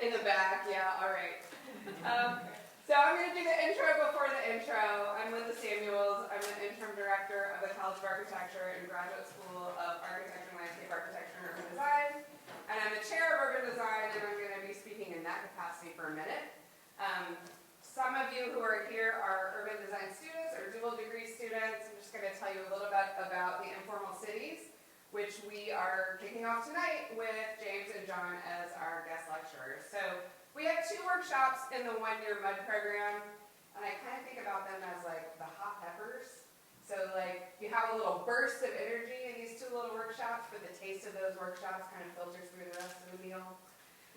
In the back, yeah, all right. So I'm going to do the intro before the intro. I'm Linda Samuels. I'm the interim director of the College of Architecture and Graduate School of Architecture and Landscape Architecture and Urban Design. And I'm the chair of Urban Design, and I'm going to be speaking in that capacity for a minute. Some of you who are here are urban design students or dual degree students. I'm just going to tell you a little bit about the Informal Cities, which we are kicking off tonight with James and John as our guest lecturers. So we have 2 workshops in the one-year MUD program, and I kind of think about them as like the hot peppers. So like you have a little burst of energy in these 2 little workshops, but the taste of those workshops kind of filters through the rest of the meal.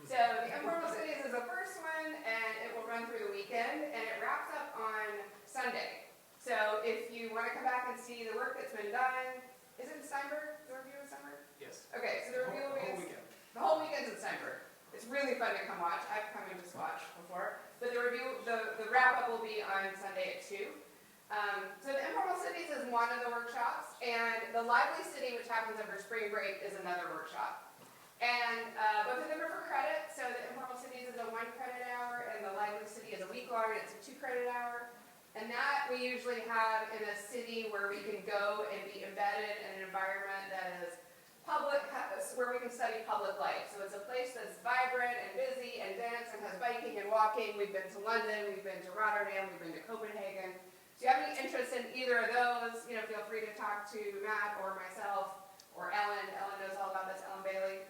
So the Informal Cities is the first one, and it will run through the weekend, and it wraps up on Sunday. So if you want to come back and see the work that's been done, is it in Steinberg? The review in Steinberg? Yes. Okay, so the review will be the whole weekend's in Steinberg. It's really fun to come watch. I've come and just watched before. But the review, the wrap-up will be on Sunday at 2. So the Informal Cities is one of the workshops, and the Lively City, which happens over spring break, is another workshop. And both of them are for credit, so the Informal Cities is a 1 credit hour, and the Lively City is a week long, and it's a 2 credit hour. And that we usually have in a city where we can go and be embedded in an environment that is public, where we can study public life. So it's a place that's vibrant and busy and dense and has biking and walking. We've been to London, we've been to Rotterdam, we've been to Copenhagen. So if you have any interest in either of those, feel free to talk to Matt or myself or Ellen. Ellen knows all about this, Ellen Bailey.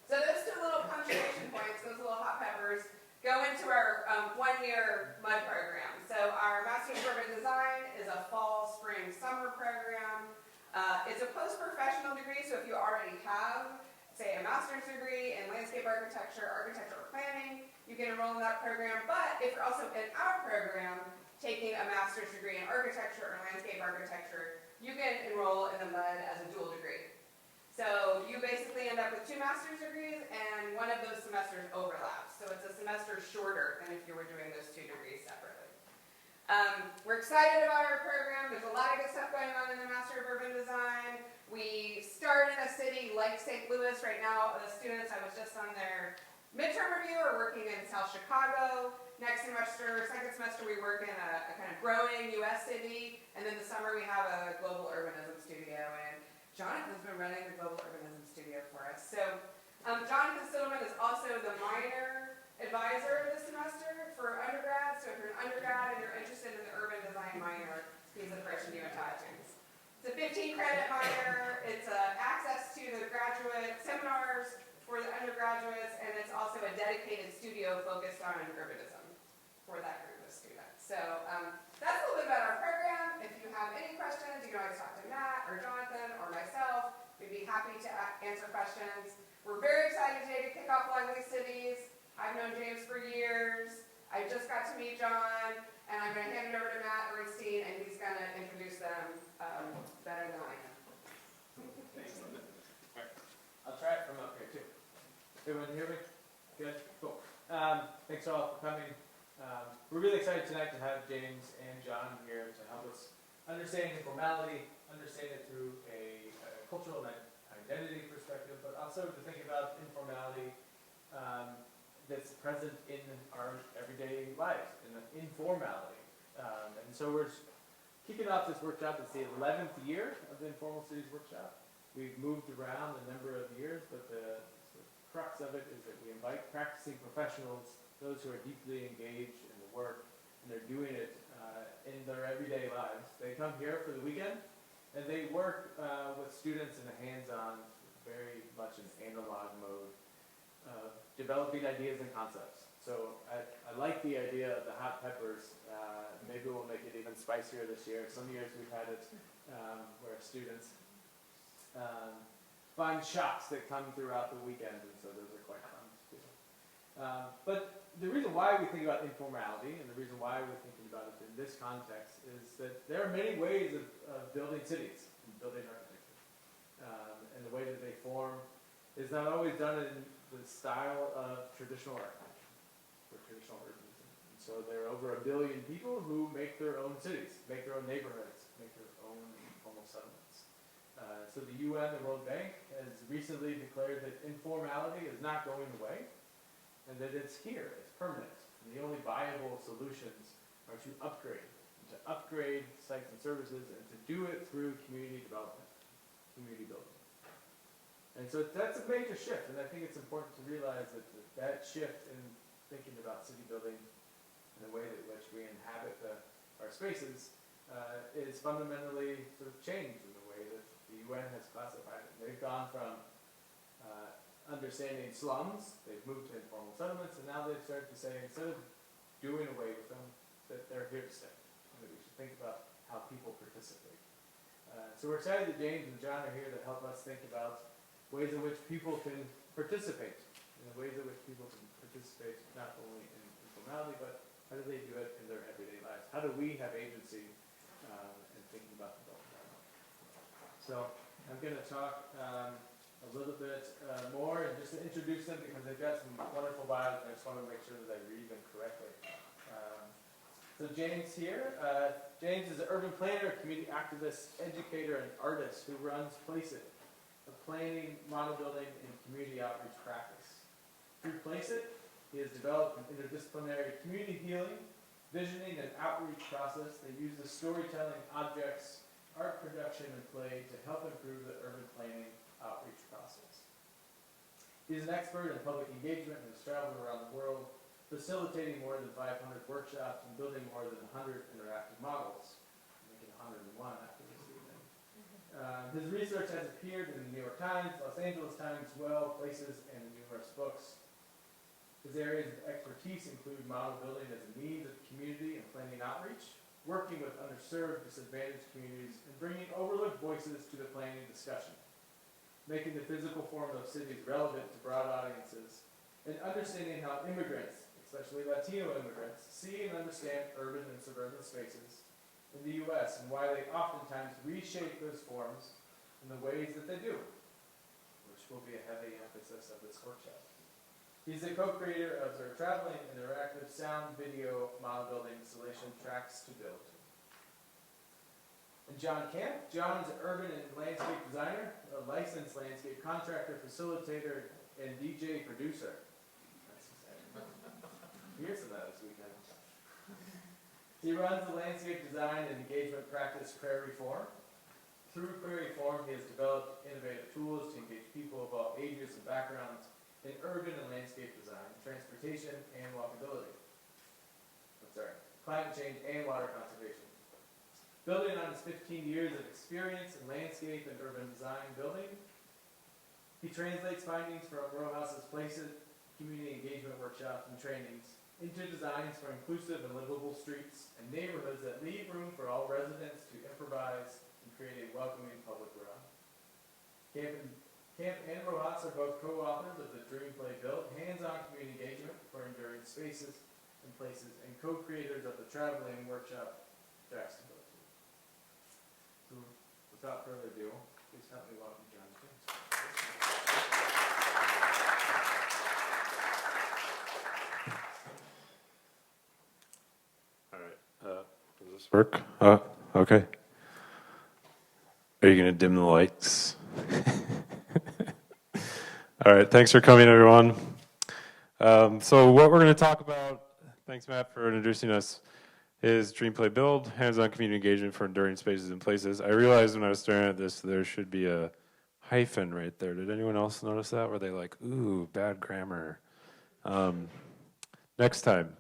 So those 2 little punctuation points, those little hot peppers, go into our one-year MUD program. So our Master's of Urban Design is a fall, spring, summer program. It's a post-professional degree, so if you already have, say, a master's degree in landscape architecture, architectural planning, you can enroll in that program. But if you're also in our program, taking a master's degree in architecture or landscape architecture, you can enroll in the MUD as a dual degree. So you basically end up with 2 master's degrees, and one of those semesters overlaps. So it's a semester shorter than if you were doing those 2 degrees separately. We're excited about our program. There's a lot of good stuff going on in the Master of Urban Design. We start in a city like St. Louis. Right now, the students, I was just on their midterm review, are working in South Chicago. Next semester, second semester, we work in a kind of growing U.S. city. And then the summer, we have a global urbanism studio. And Jonathan's been running the Global Urbanism Studio for us. So Jonathan Stillman is also the minor advisor this semester for undergrad. So if you're an undergrad and you're interested in the urban design minor, he's the person you would talk to. It's a 15-credit minor. It's access to the graduate seminars for the undergraduates, and it's also a dedicated studio focused on urbanism for that group of students. So that's a little bit about our program. If you have any questions, you can always talk to Matt or Jonathan or myself. We'd be happy to answer questions. We're very excited today to kick off Lively Cities. I've known James for years. I just got to meet John, and I'm going to hand it over to Matt Ernstein, and he's going to introduce them better than I can. Thanks, Linda. All right. I'll try it from up here, too. Everyone hear me? Good? Cool. Thanks all for coming. We're really excited tonight to have James and John here to help us understand informality, understand it through a cultural and identity perspective, but also to think about informality that's present in our everyday lives, in the informality. And so we're kicking off this workshop. It's the 11th year of the Informal Cities Workshop. We've moved around a number of years, but the crux of it is that we invite practicing professionals, those who are deeply engaged in the work, and they're doing it in their everyday lives. They come here for the weekend, and they work with students in a hands-on, very much an analog mode, developing ideas and concepts. So I like the idea of the hot peppers. Maybe we'll make it even spicier this year. Some years we've had it where students find shots that come throughout the weekend, and so those are quite fun too. But the reason why we think about informality, and the reason why we're thinking about it in this context, is that there are many ways of building cities and building architecture. And the way that they form is not always done in the style of traditional architecture or traditional urbanism. And so there are over 1 billion people who make their own cities, make their own neighborhoods, make their own informal settlements. So the UN, the World Bank, has recently declared that informality is not going away. and that it's here, it's permanent. And the only viable solutions are to upgrade sites and services, and to do it through community development, community building. And so that's a major shift, and I think it's important to realize that that shift in thinking about city building and the way in which we inhabit our spaces is fundamentally sort of changed in the way that the UN has classified it. They've gone from understanding slums, they've moved to informal settlements, and now they've started to say, instead of doing away with them, that they're here to stay, and that we should think about how people participate. So we're excited that James and John are here to help us think about ways in which people can participate, and the ways in which people can participate not only in informality, but how do they do it in their everyday lives? How do we have agency in thinking about development? So I'm going to talk a little bit more, and just to introduce them, because they've got some wonderful bios, and I just want to make sure that I read them correctly. So James here. James is an urban planner, community activist, educator, and artist who runs Place It, a planning, model building, and community outreach practice. Through Place It, he has developed an interdisciplinary community healing, visioning, and outreach process that uses storytelling, objects, art production, and play to help improve the urban planning outreach process. He is an expert in public engagement and has traveled around the world, facilitating more than 500 workshops and building more than 100 interactive models, making 101 after this evening. His research has appeared in the New York Times, Los Angeles Times, Well, Places, and numerous books. His areas of expertise include model building as a means of community and planning outreach, working with underserved, disadvantaged communities, and bringing overlooked voices to the planning discussion, making the physical form of cities relevant to broad audiences, and understanding how immigrants, especially Latino immigrants, see and understand urban and suburban spaces in the U.S. and why they oftentimes reshape those forms in the ways that they do, which will be a heavy emphasis of this workshop. He's the co-creator of their traveling interactive sound video model building installation Tracks to Build. And John Kamp. John's an urban and landscape designer, a licensed landscape contractor, facilitator, and DJ producer. That's exciting. Here's some of that this weekend. He runs the landscape design and engagement practice Prairie Forum. Through Prairie Forum, he has developed innovative tools to engage people of all ages and backgrounds in urban and landscape design, transportation, and walkability. Climate change and water conservation. Building on his 15 years of experience in landscape and urban design building, he translates findings from Rojas's Place It community engagement workshops and trainings into designs for inclusive and livable streets and neighborhoods that leave room for all residents to improvise and create a welcoming public realm. Kamp and Rojas are both co-authors of the Dream Play Build, hands-on community engagement for enduring spaces and places, and co-creators of the traveling workshop Tracks to Build. So, without further ado, please help me welcome John James. All right. Does this work? Okay. Are you going to dim the lights? All right. Thanks for coming, everyone. So what we're going to talk about, thanks, Matt, for introducing us, is Dream Play Build, hands-on community engagement for enduring spaces and places. I realized when I was staring at this, there should be a hyphen right there. Did anyone else notice that? Were they like, ooh, bad grammar? Next time.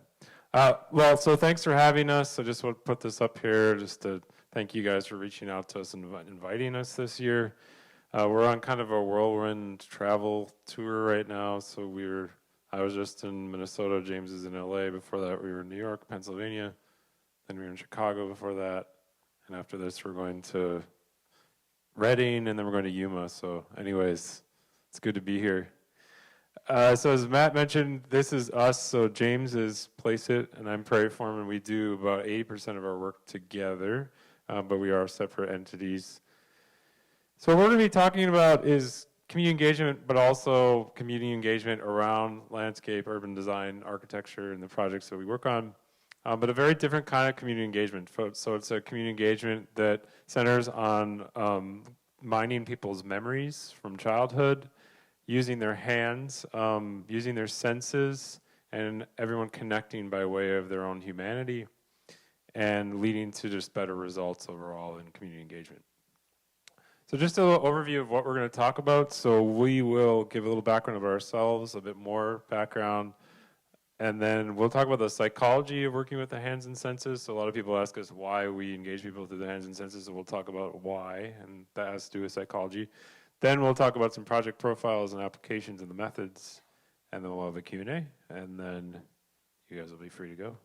Well, so thanks for having us. I just want to put this up here just to thank you guys for reaching out to us and inviting us this year. We're on kind of a whirlwind travel tour right now. So I was just in Minnesota, James is in LA. Before that, we were in New York, Pennsylvania. Then we were in Chicago before that. And after this, we're going to Reading, and then we're going to Yuma. So anyways, it's good to be here. So as Matt mentioned, this is us. So James is Place It, and I'm Prairie Forum, and we do about 80% of our work together, but we are separate entities. So what we're going to be talking about is community engagement, but also community engagement around landscape, urban design, architecture, and the projects that we work on, but a very different kind of community engagement. So it's a community engagement that centers on mining people's memories from childhood using their hands, using their senses, and everyone connecting by way of their own humanity, and leading to just better results overall in community engagement. So just a little overview of what we're going to talk about. So we will give a little background of ourselves, a bit more background, and then we'll talk about the psychology of working with the hands and senses. So a lot of people ask us why we engage people through the hands and senses, so we'll talk about why, and that has to do with psychology. Then we'll talk about some project profiles and applications and the methods, and then we'll have a Q&A, and then you guys will be free to go.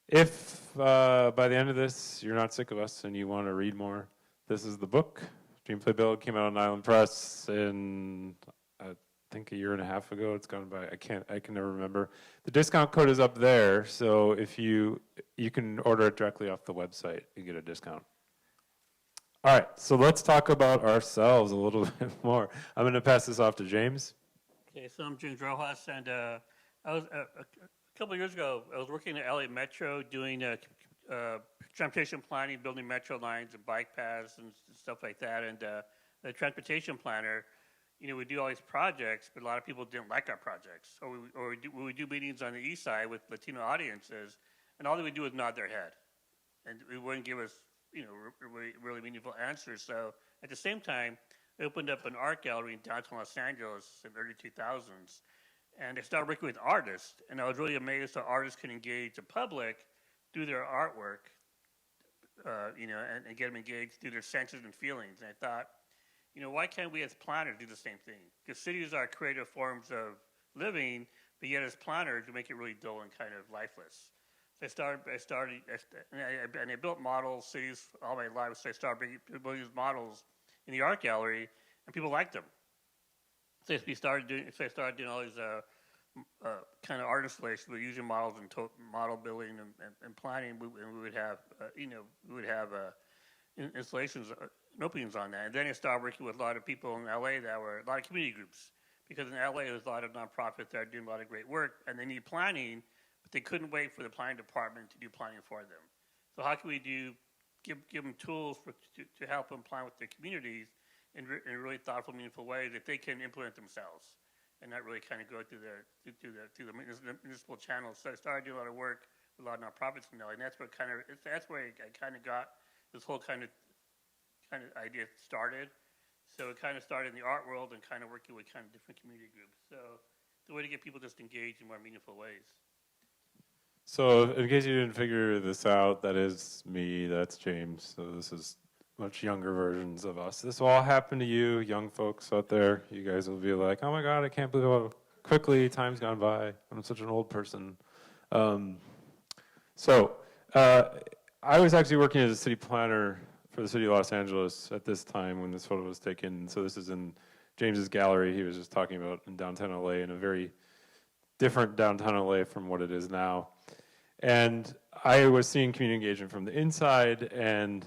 If by the end of this you're not sick of us and you want to read more, this is the book. Dream Play Build came out on Island Press in I think a year and a half ago. It's gone by. I can never remember. The discount code is up there, so if you can order it directly off the website, you get a discount. All right, so let's talk about ourselves a little bit more. I'm going to pass this off to James. Okay, so I'm James Rojas, and I was a couple of years ago. I was working at LA Metro doing transportation planning, building metro lines and bike paths and stuff like that. And the transportation planner, we do all these projects, but a lot of people didn't like our projects. Or we would do meetings on the east side with Latino audiences, and all they would do was nod their head, and it wouldn't give us, really meaningful answers. So at the same time, I opened up an art gallery in downtown Los Angeles in the early 2000s, and I started working with artists, and I was really amazed how artists can engage the public through their artwork, and get them engaged through their senses and feelings. And I thought, why can't we as planners do the same thing? Because cities are creative forms of living, but yet as planners, we make it really dull and kind of lifeless. So I built model cities all my life. So I started building these models in the art gallery, and people liked them. So I started doing all these kind of art installations. We were using models in model building and planning. We would have installations and openings on that. And then I started working with a lot of people in LA that were a lot of community groups, because in LA there's a lot of nonprofits that are doing a lot of great work, and they need planning, but they couldn't wait for the planning department to do planning for them. So how can we give them tools to help them plan with their communities in really thoughtful, meaningful ways that they can implement themselves, and not really kind of go through the municipal channels. So I started doing a lot of work with a lot of nonprofits in LA, and that's where I kind of got this whole kind of idea started. So it kind of started in the art world and kind of working with kind of different community groups. So the way to get people just engaged in more meaningful ways. So in case you didn't figure this out, that is me, that's James. So this is much younger versions of us. This will all happen to you, young folks out there. You guys will be like, oh my God, I can't believe how quickly time's gone by. I'm such an old person. I was actually working as a city planner for the city of Los Angeles at this time when this photo was taken. So this is in James's gallery. He was just talking about in downtown LA, in a very different downtown LA from what it is now. And I was seeing community engagement from the inside, and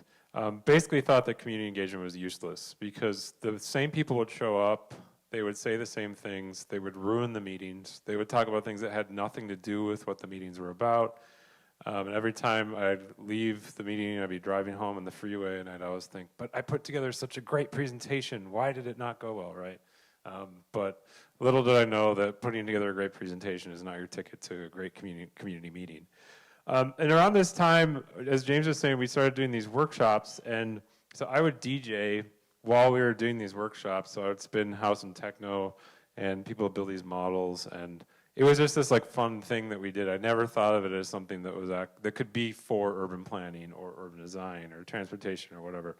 basically thought that community engagement was useless, because the same people would show up, they would say the same things, they would ruin the meetings, they would talk about things that had nothing to do with what the meetings were about. And every time I'd leave the meeting, I'd be driving home on the freeway, and I'd always think, but I put together such a great presentation, why did it not go well, right? But little did I know that putting together a great presentation is not your ticket to a great community meeting. And around this time, as James was saying, we started doing these workshops, and so I would DJ while we were doing these workshops. So I would spin house and techno, and people would build these models, and it was just this like fun thing that we did. I never thought of it as something that was that could be for urban planning or urban design or transportation or whatever.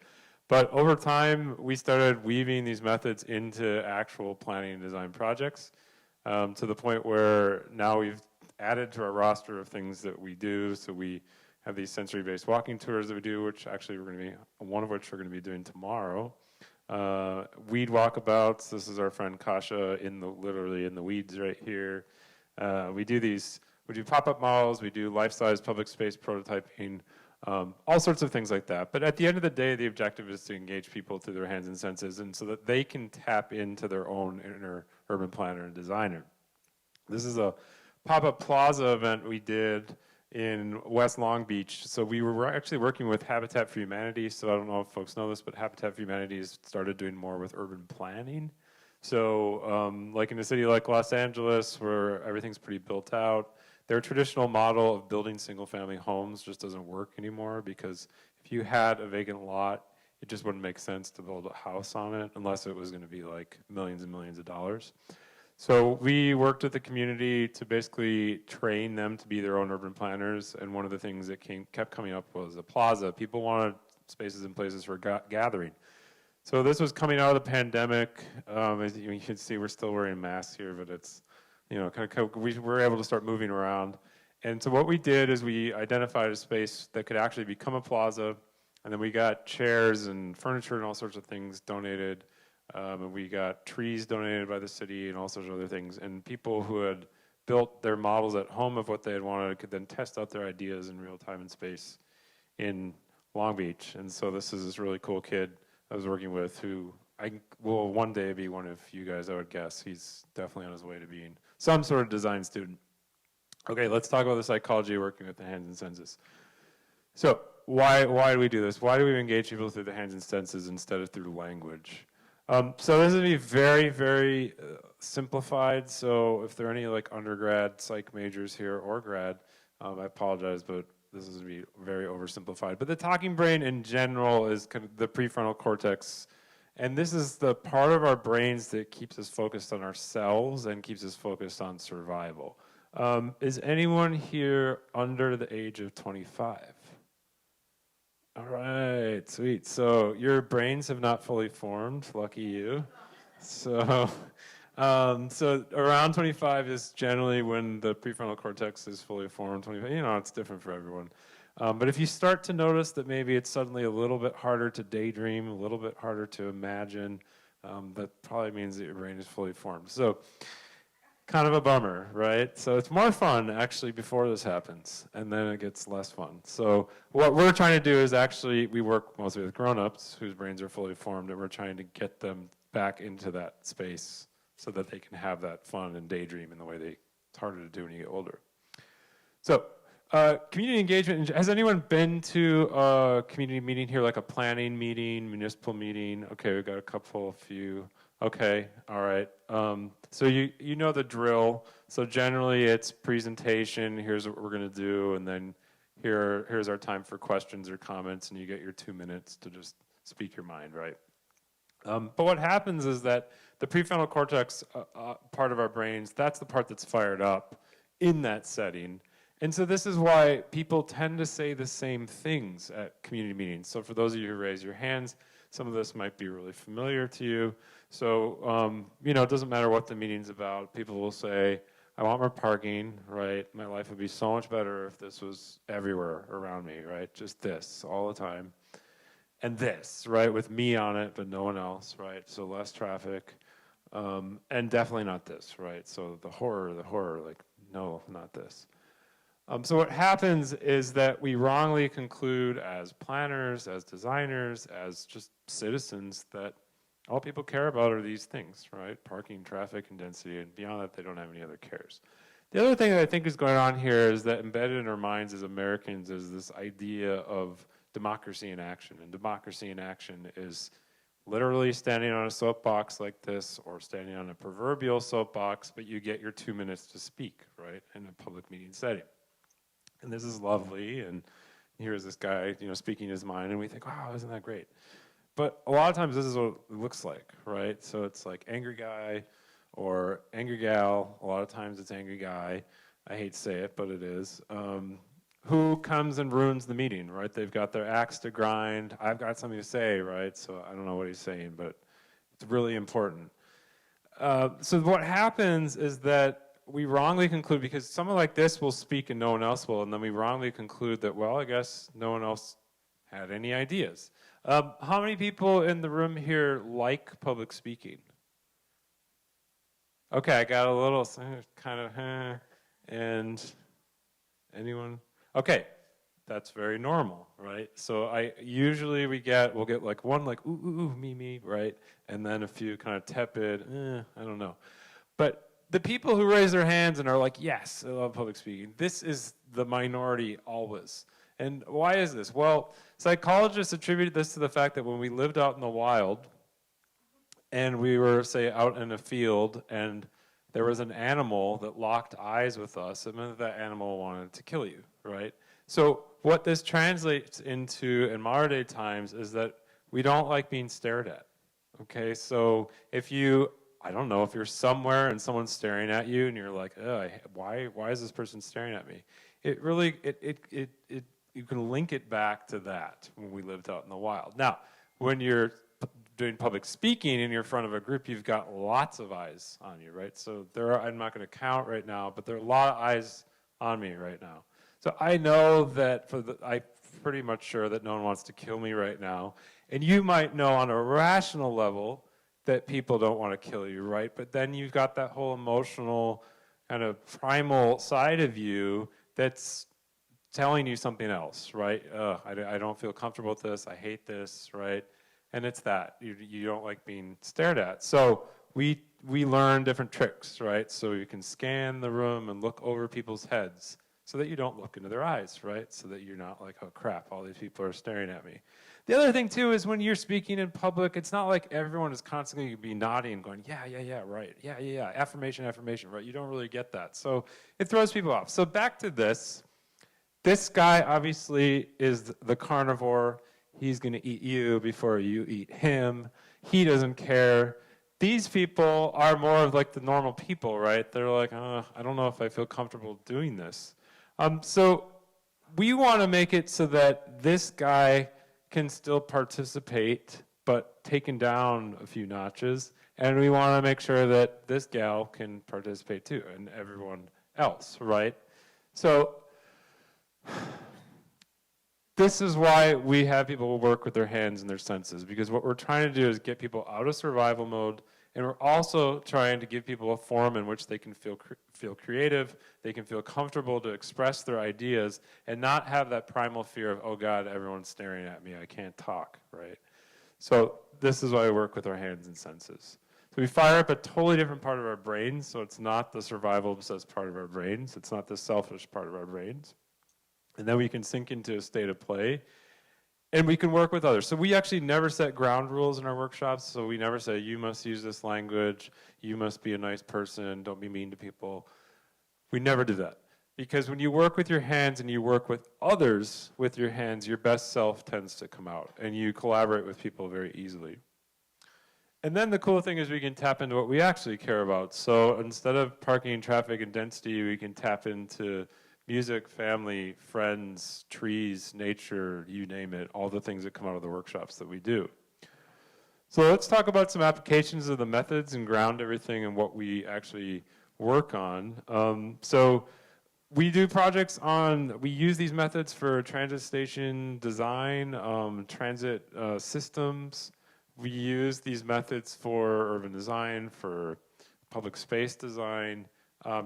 But over time, we started weaving these methods into actual planning and design projects, to the point where now we've added to our roster of things that we do. So we have these sensory-based walking tours that we do, which actually one of which we're going to be doing tomorrow. Weed walkabouts. This is our friend Kasha literally in the weeds right here. We do pop-up models. We do life-size public space prototyping. All sorts of things like that. But at the end of the day, the objective is to engage people through their hands and senses, and so that they can tap into their own inner urban planner and designer. This is a pop-up plaza event we did in West Long Beach. So we were actually working with Habitat for Humanity. So I don't know if folks know this, but Habitat for Humanity has started doing more with urban planning. So like in a city like Los Angeles, where everything's pretty built out, their traditional model of building single-family homes just doesn't work anymore, because if you had a vacant lot, it just wouldn't make sense to build a house on it unless it was going to be like millions and millions of dollars. So we worked with the community to basically train them to be their own urban planners, and one of the things that kept coming up was a plaza. People wanted spaces and places for gathering. So this was coming out of the pandemic. As you can see, we're still wearing masks here, but it's, you know, we were able to start moving around. And so what we did is we identified a space that could actually become a plaza, and then we got chairs and furniture and all sorts of things donated. And we got trees donated by the city and all sorts of other things. And people who had built their models at home of what they had wanted could then test out their ideas in real time and space in Long Beach. And so this is this really cool kid I was working with who will one day be one of you guys, I would guess. He's definitely on his way to being some sort of design student. Okay, let's talk about the psychology of working with the hands and senses. So why do we do this? Why do we engage people through the hands and senses instead of through language? So this is going to be very, very simplified. So if there are any like undergrad psych majors here or grad, I apologize, but this is going to be very oversimplified. But the talking brain in general is kind of the prefrontal cortex. And this is the part of our brains that keeps us focused on ourselves and keeps us focused on survival. Is anyone here under the age of 25? All right, sweet. So your brains have not fully formed, lucky you. So, so around 25 is generally when the prefrontal cortex is fully formed. 25, you know, it's different for everyone. But if you start to notice that maybe it's suddenly a little bit harder to daydream, a little bit harder to imagine, that probably means that your brain is fully formed. So kind of a bummer, right? So it's more fun actually before this happens, and then it gets less fun. So what we're trying to do is actually, we work mostly with grown-ups whose brains are fully formed, and we're trying to get them back into that space so that they can have that fun and daydream in the way it's harder to do when you get older. So community engagement, has anyone been to a community meeting here, like a planning meeting, municipal meeting? Okay, we've got a few. Okay, all right. So you know the drill. So generally it's presentation, here's what we're gonna do, and then here's our time for questions or comments, and you get your 2 minutes to just speak your mind, right? But what happens is that the prefrontal cortex part of our brains, that's the part that's fired up in that setting. And so this is why people tend to say the same things at community meetings. So for those of you who raise your hands, some of this might be really familiar to you. So, you know, it doesn't matter what the meeting's about. People will say, I want more parking, right? My life would be so much better if this was everywhere around me, right? Just this all the time. And this, right? With me on it, but no one else, right? So less traffic. And definitely not this, right? So the horror, like, no, not this. So what happens is that we wrongly conclude as planners, as designers, as just citizens that all people care about are these things, right? Parking, traffic, and density, and beyond that, they don't have any other cares. The other thing that I think is going on here is that embedded in our minds as Americans is this idea of democracy in action. And democracy in action is literally standing on a soapbox like this or standing on a proverbial soapbox, but you get your 2 minutes to speak, right, in a public meeting setting. And this is lovely, and here's this guy, you know, speaking his mind, and we think, wow, isn't that great? But a lot of times this is what it looks like, right? So it's like angry guy or angry gal. A lot of times it's angry guy. I hate to say it, but it is. Who comes and ruins the meeting, right? They've got their axe to grind. I've got something to say, right? So I don't know what he's saying, but it's really important. So what happens is that we wrongly conclude, because someone like this will speak and no one else will, and then we wrongly conclude that, well, I guess no one else had any ideas. How many people in the room here like public speaking? Okay, I got a little kind of, and anyone? Okay, that's very normal, right? So we'll get like one like, ooh, me, right? And then a few kind of tepid, I don't know. But the people who raise their hands and are like, yes, I love public speaking, this is the minority always. And why is this? Well, psychologists attributed this to the fact that when we lived out in the wild and we were, say, out in a field and there was an animal that locked eyes with us, it meant that animal wanted to kill you, right? So what this translates into in modern day times is that we don't like being stared at, okay? So if you, I don't know, if you're somewhere and someone's staring at you and you're like, why is this person staring at me? It really, you can link it back to that when we lived out in the wild. Now, when you're doing public speaking and you're in front of a group, you've got lots of eyes on you, right? So there are, I'm not going to count right now, but there are a lot of eyes on me right now. So I know that I'm pretty much sure that no one wants to kill me right now. And you might know on a rational level that people don't want to kill you, right? But then you've got that whole emotional kind of primal side of you that's telling you something else, right? I don't feel comfortable with this, I hate this, right? And it's that, you don't like being stared at. So we learn different tricks, right? So you can scan the room and look over people's heads so that you don't look into their eyes, right? So that you're not like, oh crap, all these people are staring at me. The other thing too is when you're speaking in public, it's not like everyone is constantly be nodding and going, yeah, right, yeah, affirmation, right? You don't really get that. So it throws people off. So back to this. This guy obviously is the carnivore. He's going to eat you before you eat him. He doesn't care. These people are more of like the normal people, right? They're like, I don't know if I feel comfortable doing this. So we want to make it so that this guy can still participate, but taken down a few notches. And we want to make sure that this gal can participate too, and everyone else, right? So this is why we have people work with their hands and their senses, because what we're trying to do is get people out of survival mode, and we're also trying to give people a forum in which they can feel creative, they can feel comfortable to express their ideas, and not have that primal fear of, oh God, everyone's staring at me, I can't talk, right? So this is why we work with our hands and senses. So we fire up a totally different part of our brains, so it's not the survival obsessed part of our brains, it's not the selfish part of our brains. And then we can sink into a state of play, and we can work with others. So we actually never set ground rules in our workshops, so we never say, you must use this language, you must be a nice person, don't be mean to people. We never do that. Because when you work with your hands and you work with others with your hands, your best self tends to come out, and you collaborate with people very easily. And then the cool thing is we can tap into what we actually care about. So instead of parking, traffic, and density, we can tap into music, family, friends, trees, nature, you name it, all the things that come out of the workshops that we do. So let's talk about some applications of the methods and ground everything and what we actually work on. So we do projects we use these methods for transit station design, transit systems. We use these methods for urban design, for public space design,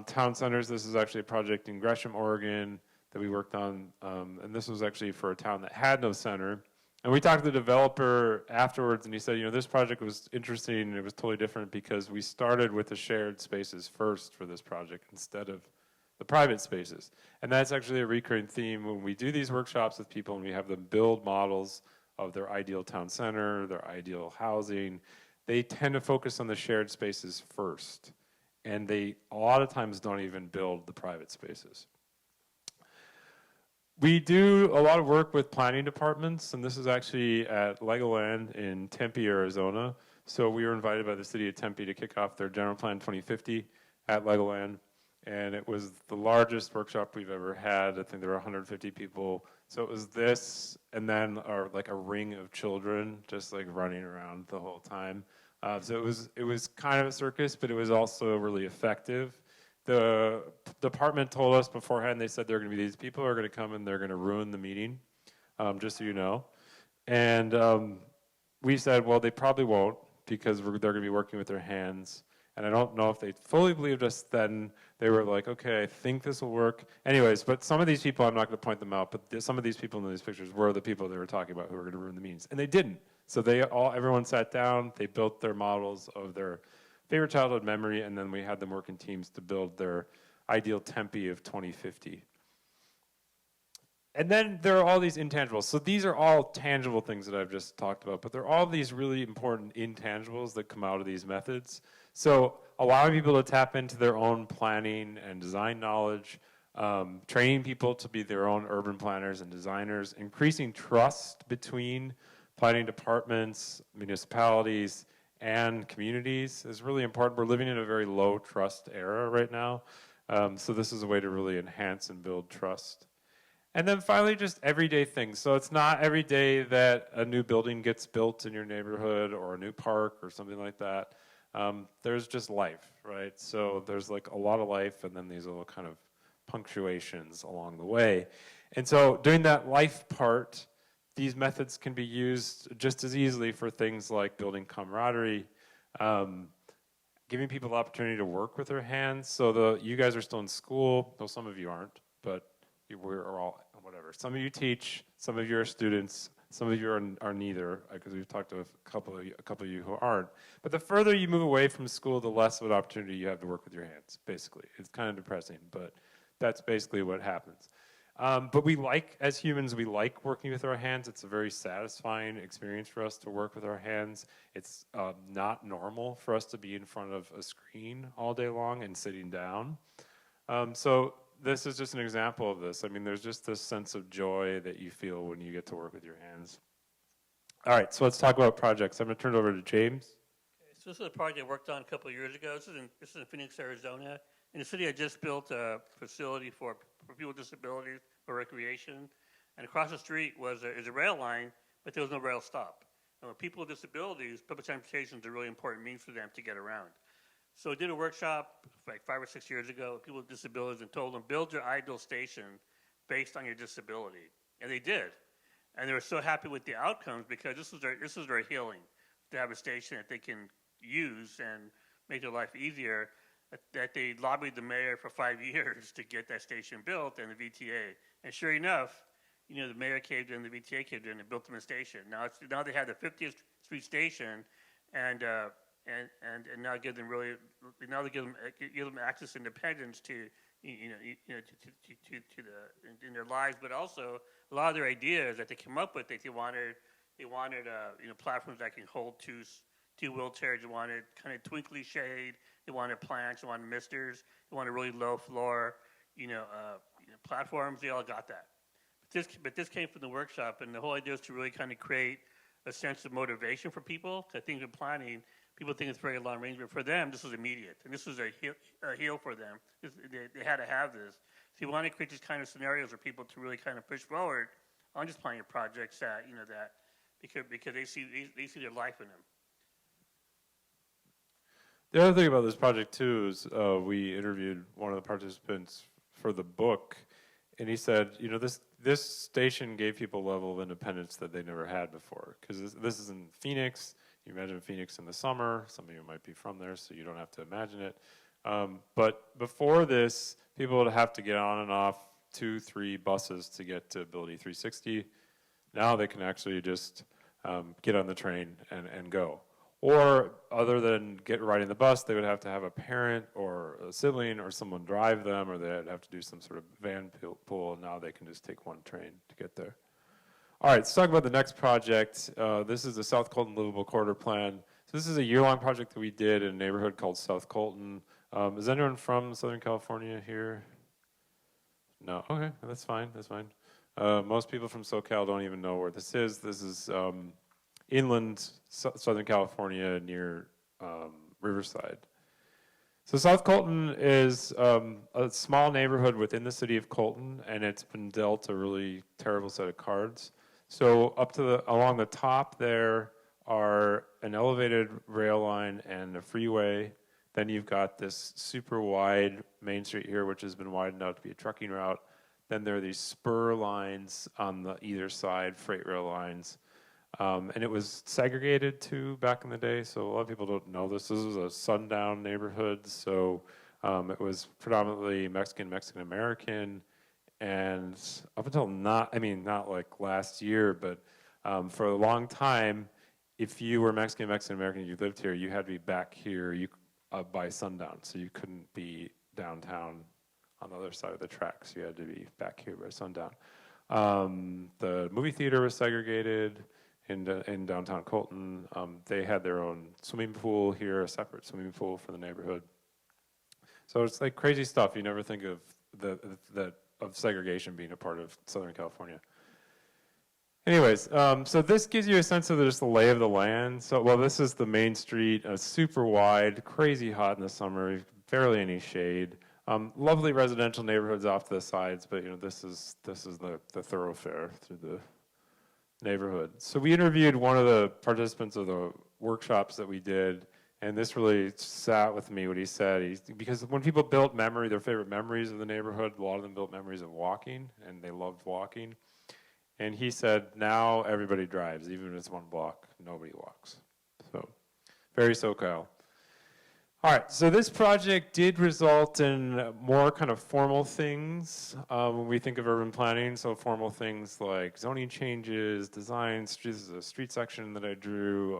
town centers. This is actually a project in Gresham, Oregon that we worked on, and this was actually for a town that had no center. And we talked to the developer afterwards, and he said, this project was interesting, and it was totally different because we started with the shared spaces first for this project instead of the private spaces. And that's actually a recurring theme when we do these workshops with people and we have them build models of their ideal town center, their ideal housing. They tend to focus on the shared spaces first. And they a lot of times don't even build the private spaces. We do a lot of work with planning departments, and this is actually at Legoland in Tempe, Arizona. So we were invited by the city of Tempe to kick off their General Plan 2050 at Legoland, and it was the largest workshop we've ever had. I think there were 150 people. So it was this, and then like a ring of children just like running around the whole time. So it was kind of a circus, but it was also really effective. The department told us beforehand, they said there are going to be these people who are going to come and they're going to ruin the meeting, just so you know. And we said, well, they probably won't because they're going to be working with their hands. And I don't know if they fully believed us then. They were like, okay, I think this will work. Anyways, but some of these people, I'm not going to point them out, but some of these people in these pictures were the people they were talking about who were going to ruin the meetings. And they didn't. So everyone sat down, they built their models of their favorite childhood memory, and then we had them work in teams to build their ideal Tempe of 2050. And then there are all these intangibles. So these are all tangible things that I've just talked about, but there are all these really important intangibles that come out of these methods. So allowing people to tap into their own planning and design knowledge, training people to be their own urban planners and designers, increasing trust between planning departments, municipalities, and communities is really important. We're living in a very low trust era right now. So this is a way to really enhance and build trust. And then finally, just everyday things. So it's not every day that a new building gets built in your neighborhood or a new park or something like that. There's just life, right? So there's like a lot of life and then these little kind of punctuations along the way. And so during that life part, these methods can be used just as easily for things like building camaraderie, giving people the opportunity to work with their hands. So you guys are still in school, though some of you aren't, but we're all, whatever. Some of you teach, some of you are students, some of you are neither, because we've talked to a couple of you who aren't. But the further you move away from school, the less of an opportunity you have to work with your hands, basically. It's kind of depressing, but that's basically what happens. But as humans, we like working with our hands. It's a very satisfying experience for us to work with our hands. It's not normal for us to be in front of a screen all day long and sitting down. So this is just an example of this. I mean, there's just this sense of joy that you feel when you get to work with your hands. All right, so let's talk about projects. I'm going to turn it over to James. Okay, so this is a project I worked on a couple of years ago. This is in Phoenix, Arizona. In the city, I just built a facility for people with disabilities for recreation. And across the street is a rail line, but there was no rail stop. And with people with disabilities, public transportation is a really important means for them to get around. So I did a workshop like 5 or 6 years ago with people with disabilities and told them, build your ideal station based on your disability. And they did. And they were so happy with the outcomes because this was their healing, to have a station that they can use and make their life easier, that they lobbied the mayor for 5 years to get that station built and the VTA. And sure enough, the mayor caved in, the VTA caved in and built them a station. Now they have the 50th Street station and now give them access and independence to in their lives, but also a lot of their ideas that they came up with. They wanted platforms that can hold two wheelchairs. They wanted kind of twinkly shade. They wanted plants. They wanted misters. They wanted really low floor platforms. They all got that. But this came from the workshop, and the whole idea is to really kind of create a sense of motivation for people. I think in planning, people think it's very long range, but for them, this was immediate, and this was a heal for them. They had to have this. So you want to create these kind of scenarios for people to really kind of push forward on just planning projects because they see their life in them. The other thing about this project too is we interviewed one of the participants for the book, and he said, this station gave people a level of independence that they never had before, because this is in Phoenix. You imagine Phoenix in the summer. Some of you might be from there, so you don't have to imagine it. But before this, people would have to get on and off 2-3 buses to get to Ability 360. Now they can actually just get on the train and go. Or other than riding the bus, they would have to have a parent or a sibling or someone drive them, or they'd have to do some sort of van pool, and now they can just take one train to get there. All right, let's talk about the next project. This is the South Colton Livable Corridor Plan. So this is a year-long project that we did in a neighborhood called South Colton. Is anyone from Southern California here? No? Okay, that's fine, that's fine. Most people from SoCal don't even know where this is. This is inland Southern California near Riverside. So South Colton is a small neighborhood within the city of Colton, and it's been dealt a really terrible set of cards. So along the top there are an elevated rail line and a freeway. Then you've got this super wide Main Street here, which has been widened out to be a trucking route. Then there are these spur lines on either side, freight rail lines. And it was segregated too back in the day, so a lot of people don't know this. This was a sundown neighborhood, so it was predominantly Mexican-American, and up until not like last year, but for a long time, if you were Mexican-American, you lived here, you had to be back here. by sundown, so you couldn't be downtown on the other side of the tracks. You had to be back here by sundown. The movie theater was segregated in downtown Colton. They had their own swimming pool here, a separate swimming pool for the neighborhood. So it's like crazy stuff. You never think of of segregation being a part of Southern California. Anyways, so this gives you a sense of just the lay of the land. So, well, this is the main street, super wide, crazy hot in the summer, barely any shade. Lovely residential neighborhoods off to the sides, but this is the thoroughfare through the neighborhood. So we interviewed one of the participants of the workshops that we did, and this really sat with me what he said. Because when people built their favorite memories of the neighborhood, a lot of them built memories of walking, and they loved walking. And he said, now everybody drives, even if it's one block, nobody walks. So, very SoCal. All right, so this project did result in more kind of formal things when we think of urban planning. So formal things like zoning changes, designs. This is a street section that I drew.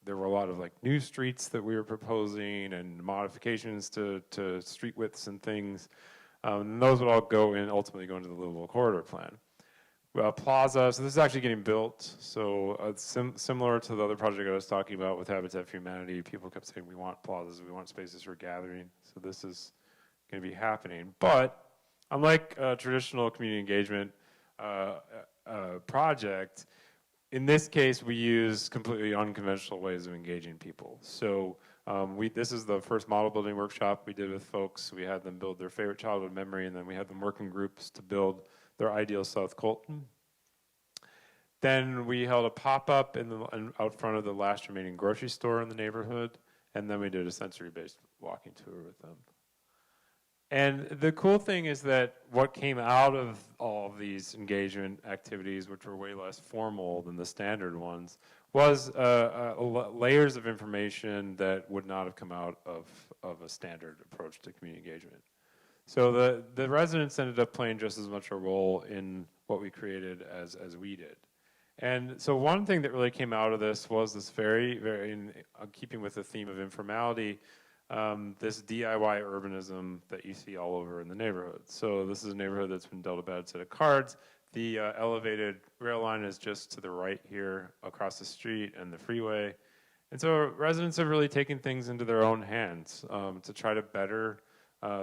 There were a lot of like new streets that we were proposing and modifications to street widths and things. And those would all ultimately go into the livable corridor plan. Plaza, so this is actually getting built. So similar to the other project I was talking about with Habitat for Humanity, people kept saying we want plazas, we want spaces for gathering. So this is going to be happening. But unlike a traditional community engagement project, in this case we use completely unconventional ways of engaging people. So this is the first model building workshop we did with folks. We had them build their favorite childhood memory, and then we had them work in groups to build their ideal South Colton. Then we held a pop-up out front of the last remaining grocery store in the neighborhood, and then we did a sensory-based walking tour with them. And the cool thing is that what came out of all of these engagement activities, which were way less formal than the standard ones, was layers of information that would not have come out of a standard approach to community engagement. So the residents ended up playing just as much a role in what we created as we did. And so one thing that really came out of this was this very, very, in keeping with the theme of informality, this DIY urbanism that you see all over in the neighborhood. So this is a neighborhood that's been dealt a bad set of cards. The elevated rail line is just to the right here across the street and the freeway. And so residents have really taken things into their own hands to try to better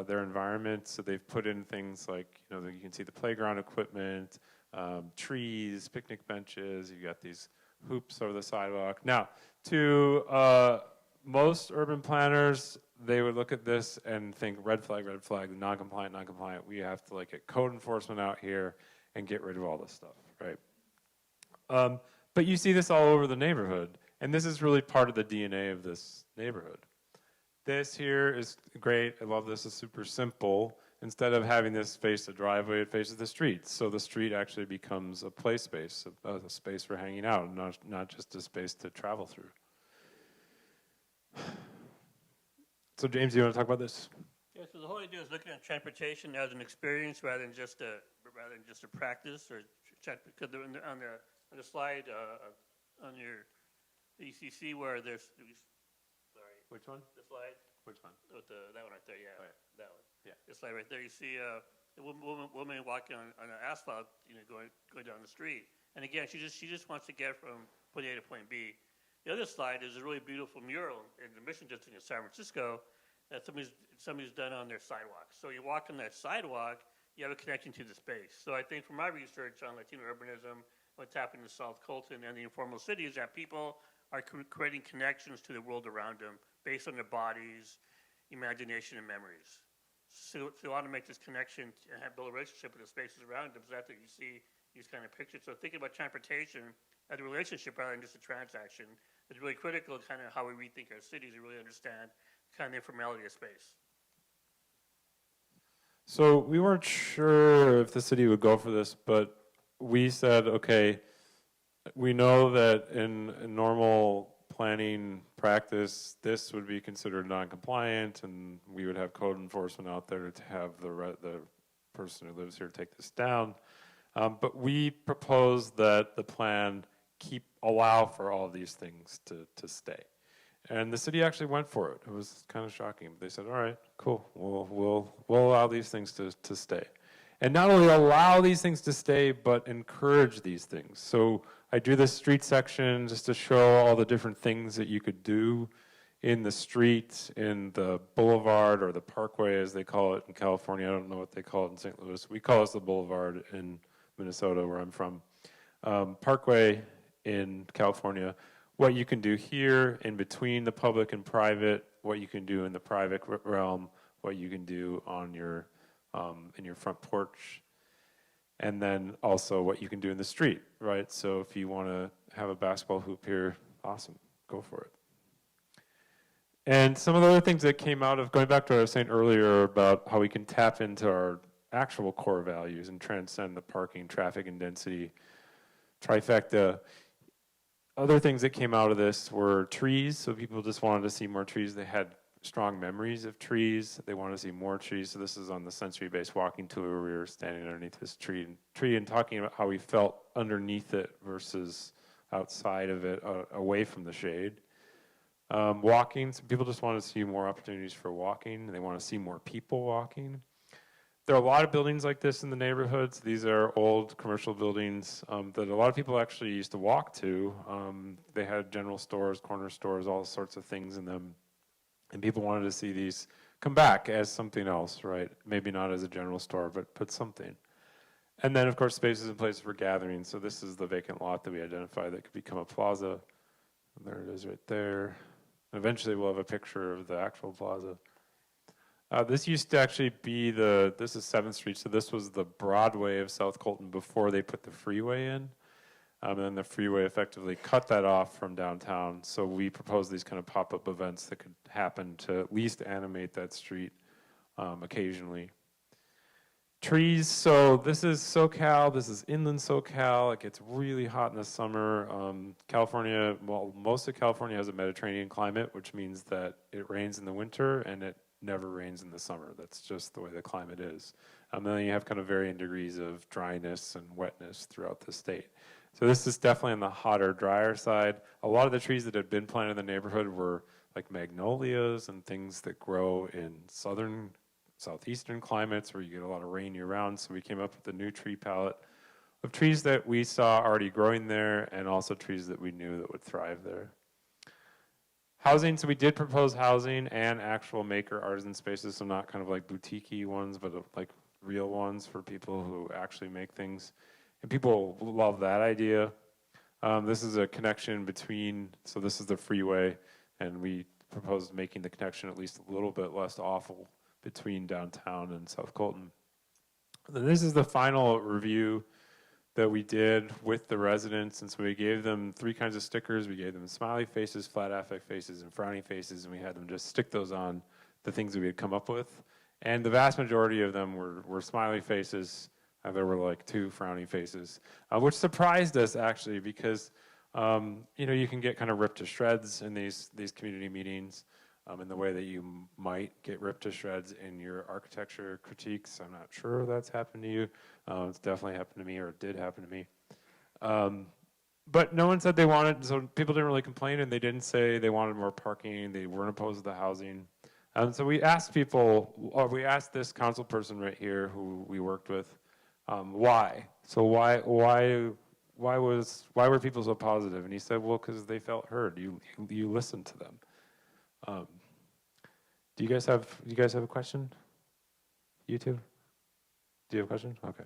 their environment. So they've put in things like, you can see the playground equipment, trees, picnic benches. You've got these hoops over the sidewalk. Now, to most urban planners, they would look at this and think red flag, non-compliant, non-compliant. We have to get code enforcement out here and get rid of all this stuff, right? But you see this all over the neighborhood, and this is really part of the DNA of this neighborhood. This here is great. I love this. It's super simple. Instead of having this face the driveway, it faces the street. So the street actually becomes a play space, a space for hanging out, not just a space to travel through. So James, do you want to talk about this? Yeah, so the whole idea is looking at transportation as an experience rather than just a practice or because on the slide on your ECC where there's sorry. Which one? The slide. Which one? With that one right there, yeah. Oh, yeah. That one. Yeah. The slide right there, you see a woman walking on an asphalt, going down the street. And again, she just wants to get from point A to point B. The other slide is a really beautiful mural in the Mission District in San Francisco that somebody's done on their sidewalk. So you walk on that sidewalk, you have a connection to the space. So I think from my research on Latino urbanism, what's happening in South Colton and the informal cities, that people are creating connections to the world around them based on their bodies, imagination, and memories. So they want to make this connection and build a relationship with the spaces around them. So that's what you see these kind of pictures. So thinking about transportation as a relationship rather than just a transaction is really critical to kind of how we rethink our cities and really understand kind of the informality of space. So we weren't sure if the city would go for this, but we said, okay, we know that in normal planning practice, this would be considered non-compliant, and we would have code enforcement out there to have the person who lives here take this down. But we proposed that the plan allow for all these things to stay. And the city actually went for it. It was kind of shocking. They said, all right, cool, we'll allow these things to stay. And not only allow these things to stay, but encourage these things. So I do this street section just to show all the different things that you could do in the street, in the boulevard, or the parkway as they call it in California. I don't know what they call it in St. Louis. We call it the boulevard in Minnesota, where I'm from. Parkway in California. What you can do here in between the public and private, what you can do in the private realm, what you can do on your in your front porch, and then also what you can do in the street, right? So if you want to have a basketball hoop here, awesome, go for it. And some of the other things that came out of, going back to what I was saying earlier about how we can tap into our actual core values and transcend the parking, traffic, and density trifecta. Other things that came out of this were trees, so people just wanted to see more trees. They had strong memories of trees. They wanted to see more trees, so this is on the sensory-based walking tour where we were standing underneath this tree and talking about how we felt underneath it versus outside of it, away from the shade. Walking, so people just want to see more opportunities for walking. They want to see more people walking. There are a lot of buildings like this in the neighborhoods. These are old commercial buildings that a lot of people actually used to walk to. They had general stores, corner stores, all sorts of things in them. And people wanted to see these come back as something else, right? Maybe not as a general store, but something. And then, of course, spaces and places for gathering. So this is the vacant lot that we identified that could become a plaza. And there it is right there. And eventually we'll have a picture of the actual plaza. This used to actually be this is 7th Street, so this was the Broadway of South Colton before they put the freeway in. And then the freeway effectively cut that off from downtown. So we proposed these kind of pop-up events that could happen to at least animate that street occasionally. Trees, so this is SoCal, this is inland SoCal. It gets really hot in the summer. California, well, most of California has a Mediterranean climate, which means that it rains in the winter and it never rains in the summer. That's just the way the climate is. And then you have kind of varying degrees of dryness and wetness throughout the state. So this is definitely on the hotter, drier side. A lot of the trees that had been planted in the neighborhood were like magnolias and things that grow in southeastern climates where you get a lot of rain year-round. So we came up with a new tree palette of trees that we saw already growing there and also trees that we knew that would thrive there. Housing, so we did propose housing and actual maker artisan spaces, so not kind of like boutique-y ones, but like real ones for people who actually make things. And people love that idea. This is a connection between, so this is the freeway, and we proposed making the connection at least a little bit less awful between downtown and South Colton. Then this is the final review that we did with the residents, and so we gave them 3 kinds of stickers. We gave them smiley faces, flat affect faces, and frowny faces, and we had them just stick those on the things that we had come up with. And the vast majority of them were smiley faces, and there were like 2 frowny faces, which surprised us actually because you know, you can get kind of ripped to shreds in these community meetings in the way that you might get ripped to shreds in your architecture critiques. I'm not sure that's happened to you. It's definitely happened to me, or it did happen to me. But no one said they wanted, so people didn't really complain, and they didn't say they wanted more parking. They weren't opposed to the housing. So we asked people, or we asked this council person right here who we worked with, why? So why were people so positive? And he said, well, because they felt heard. You listened to them. Do you guys have a question? You two? Do you have a question? Okay.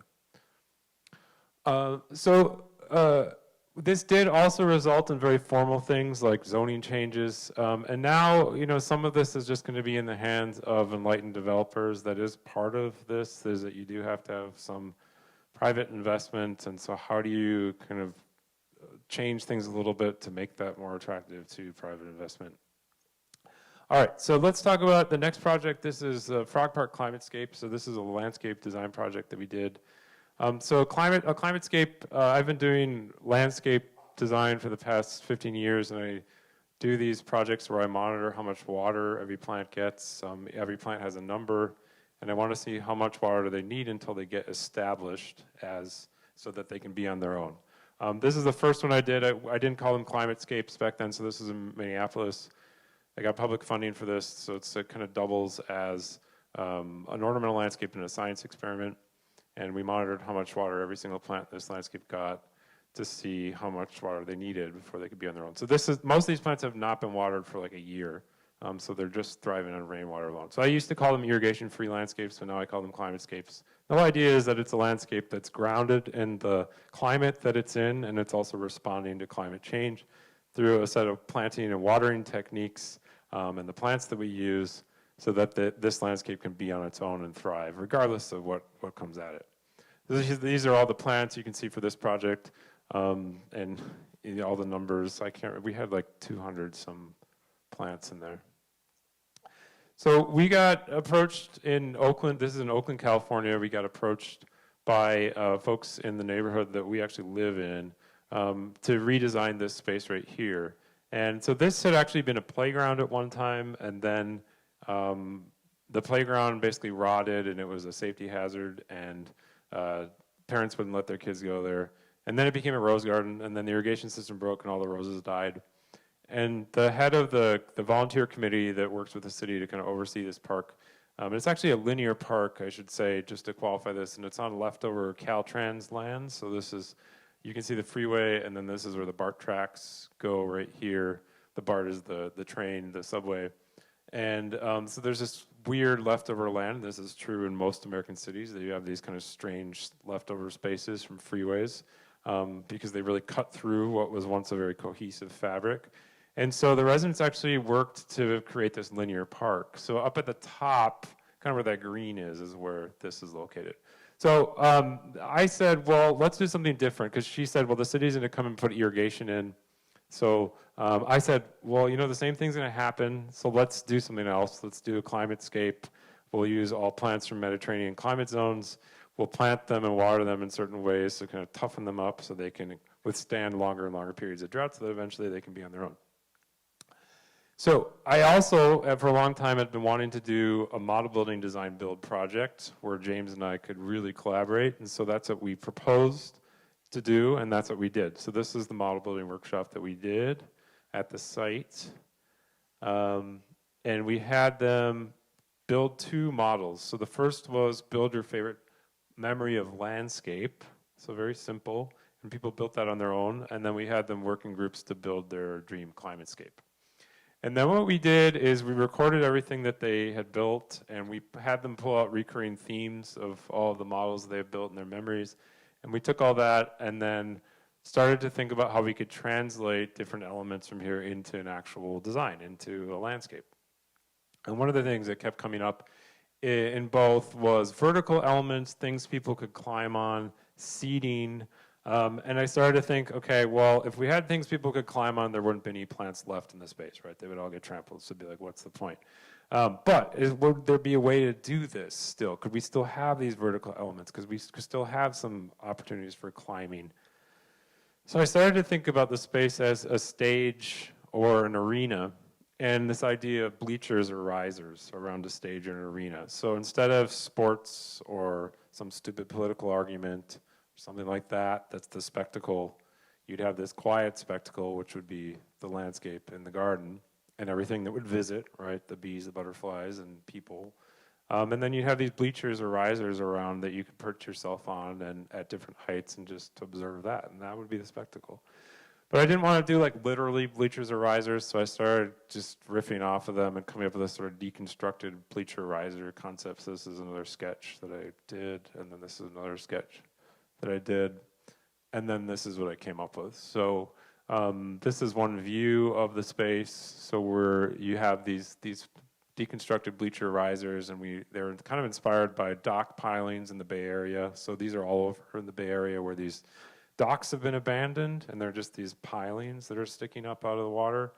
This did also result in very formal things like zoning changes. And now, you know, some of this is just going to be in the hands of enlightened developers. That is part of this, is that you do have to have some private investment. And so how do you kind of change things a little bit to make that more attractive to private investment? All right, so let's talk about the next project. This is Frog Park Climatescape. So this is a landscape design project that we did. So a climatescape, I've been doing landscape design for the past 15 years, and I do these projects where I monitor how much water every plant gets. Every plant has a number, and I want to see how much water do they need until they get established so that they can be on their own. This is the first one I did. I didn't call them climatescapes back then, so this is in Minneapolis. They got public funding for this, so it kind of doubles as an ornamental landscape in a science experiment. And we monitored how much water every single plant in this landscape got to see how much water they needed before they could be on their own. So most of these plants have not been watered for like a year. So they're just thriving on rainwater alone. So I used to call them irrigation-free landscapes, so now I call them climatescapes. The whole idea is that it's a landscape that's grounded in the climate that it's in, and it's also responding to climate change through a set of planting and watering techniques and the plants that we use so that this landscape can be on its own and thrive, regardless of what comes at it. These are all the plants you can see for this project, and all the numbers. We had like 200 some plants in there. So we got approached in Oakland. This is in Oakland, California. We got approached by folks in the neighborhood that we actually live in to redesign this space right here. And so this had actually been a playground at one time, and then the playground basically rotted, and it was a safety hazard, and parents wouldn't let their kids go there. And then it became a rose garden, and then the irrigation system broke, and all the roses died. And the head of the volunteer committee that works with the city to kind of oversee this park, it's actually a linear park, I should say, just to qualify this, and it's on leftover Caltrans land. So this is, you can see the freeway, and then this is where the BART tracks go right here. The BART is the train, the subway. And so there's this weird leftover land. This is true in most American cities, that you have these kind of strange leftover spaces from freeways because they really cut through what was once a very cohesive fabric. And so the residents actually worked to create this linear park. So up at the top, kind of where that green is where this is located. So I said, well, let's do something different, because she said, well, the city's gonna come and put irrigation in. So I said, well, the same thing's gonna happen, so let's do something else. Let's do a climatescape. We'll use all plants from Mediterranean climate zones. We'll plant them and water them in certain ways to kind of toughen them up so they can withstand longer and longer periods of drought so that eventually they can be on their own. So I also, for a long time, had been wanting to do a model building design build project where James and I could really collaborate, and so that's what we proposed to do, and that's what we did. So this is the model building workshop that we did at the site, and we had them build 2 models. So the first was build your favorite memory of landscape, so very simple, and people built that on their own, and then we had them work in groups to build their dream climatescape. And then what we did is we recorded everything that they had built, and we had them pull out recurring themes of all of the models they have built in their memories. And we took all that and then started to think about how we could translate different elements from here into an actual design, into a landscape. And one of the things that kept coming up in both was vertical elements, things people could climb on, seating. And I started to think, okay, well, if we had things people could climb on, there wouldn't be any plants left in the space, right? They would all get trampled, so it'd be like, what's the point? But would there be a way to do this still? Could we still have these vertical elements? Because we could still have some opportunities for climbing. So I started to think about the space as a stage or an arena, and this idea of bleachers or risers around a stage or an arena. So instead of sports or some stupid political argument, something like that, that's the spectacle, you'd have this quiet spectacle, which would be the landscape in the garden and everything that would visit, right? The bees, the butterflies, and people. And then you'd have these bleachers or risers around that you could perch yourself on and at different heights and just observe that, and that would be the spectacle. But I didn't want to do like literally bleachers or risers, so I started just riffing off of them and coming up with this sort of deconstructed bleacher riser concept. So this is another sketch that I did, and then this is another sketch that I did, and then this is what I came up with. So this is one view of the space. So you have these deconstructed bleacher risers, and they're kind of inspired by dock pilings in the Bay Area. So these are all over in the Bay Area where these docks have been abandoned, and they're just these pilings that are sticking up out of the water.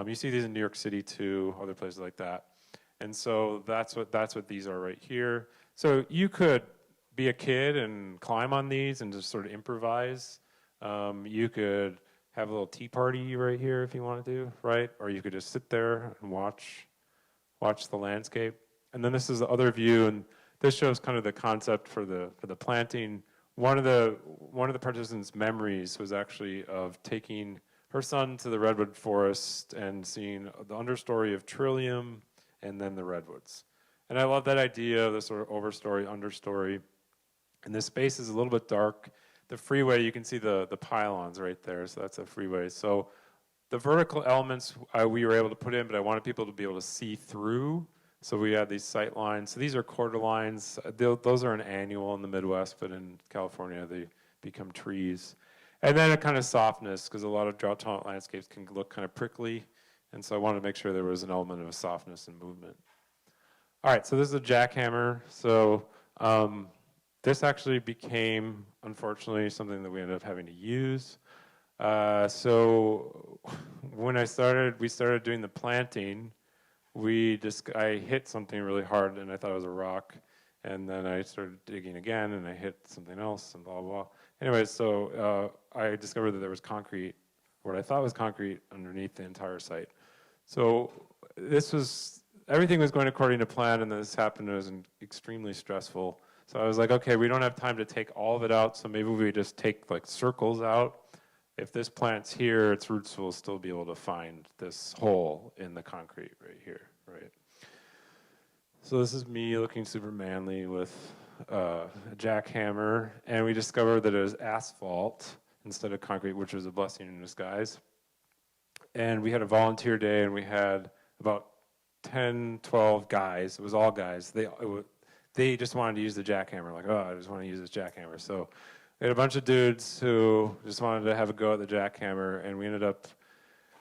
You see these in New York City too, other places like that. And so that's what these are right here. So you could be a kid and climb on these and just sort of improvise. You could have a little tea party right here if you want to do, right? Or you could just sit there and watch the landscape. And then this is the other view, and this shows kind of the concept for the planting. One of the participants' memories was actually of taking her son to the redwood forest and seeing the understory of Trillium and then the redwoods. And I love that idea of the sort of overstory, understory. And this space is a little bit dark. The freeway, you can see the pylons right there, so that's a freeway. So the vertical elements we were able to put in, but I wanted people to be able to see through. So we had these sight lines. So these are quarter lines. Those are an annual in the Midwest, but in California they become trees. And then a kind of softness, because a lot of drought-tolerant landscapes can look kind of prickly. And so I wanted to make sure there was an element of softness and movement. All right, so this is a jackhammer. So this actually became, unfortunately, something that we ended up having to use. So when we started doing the planting, I hit something really hard and I thought it was a rock. And then I started digging again and I hit something else and blah, blah, blah. Anyway, so I discovered that there was concrete, what I thought was concrete, underneath the entire site. So everything was going according to plan, and then this happened. It was extremely stressful. So I was like, okay, we don't have time to take all of it out, so maybe we just take like circles out. If this plant's here, its roots will still be able to find this hole in the concrete right here, right? So this is me looking super manly with a jackhammer, and we discovered that it was asphalt instead of concrete, which was a blessing in disguise. And we had a volunteer day, and we had about 10, 12 guys. It was all guys. They just wanted to use the jackhammer. Like, oh, I just want to use this jackhammer. So we had a bunch of dudes who just wanted to have a go at the jackhammer, and we ended up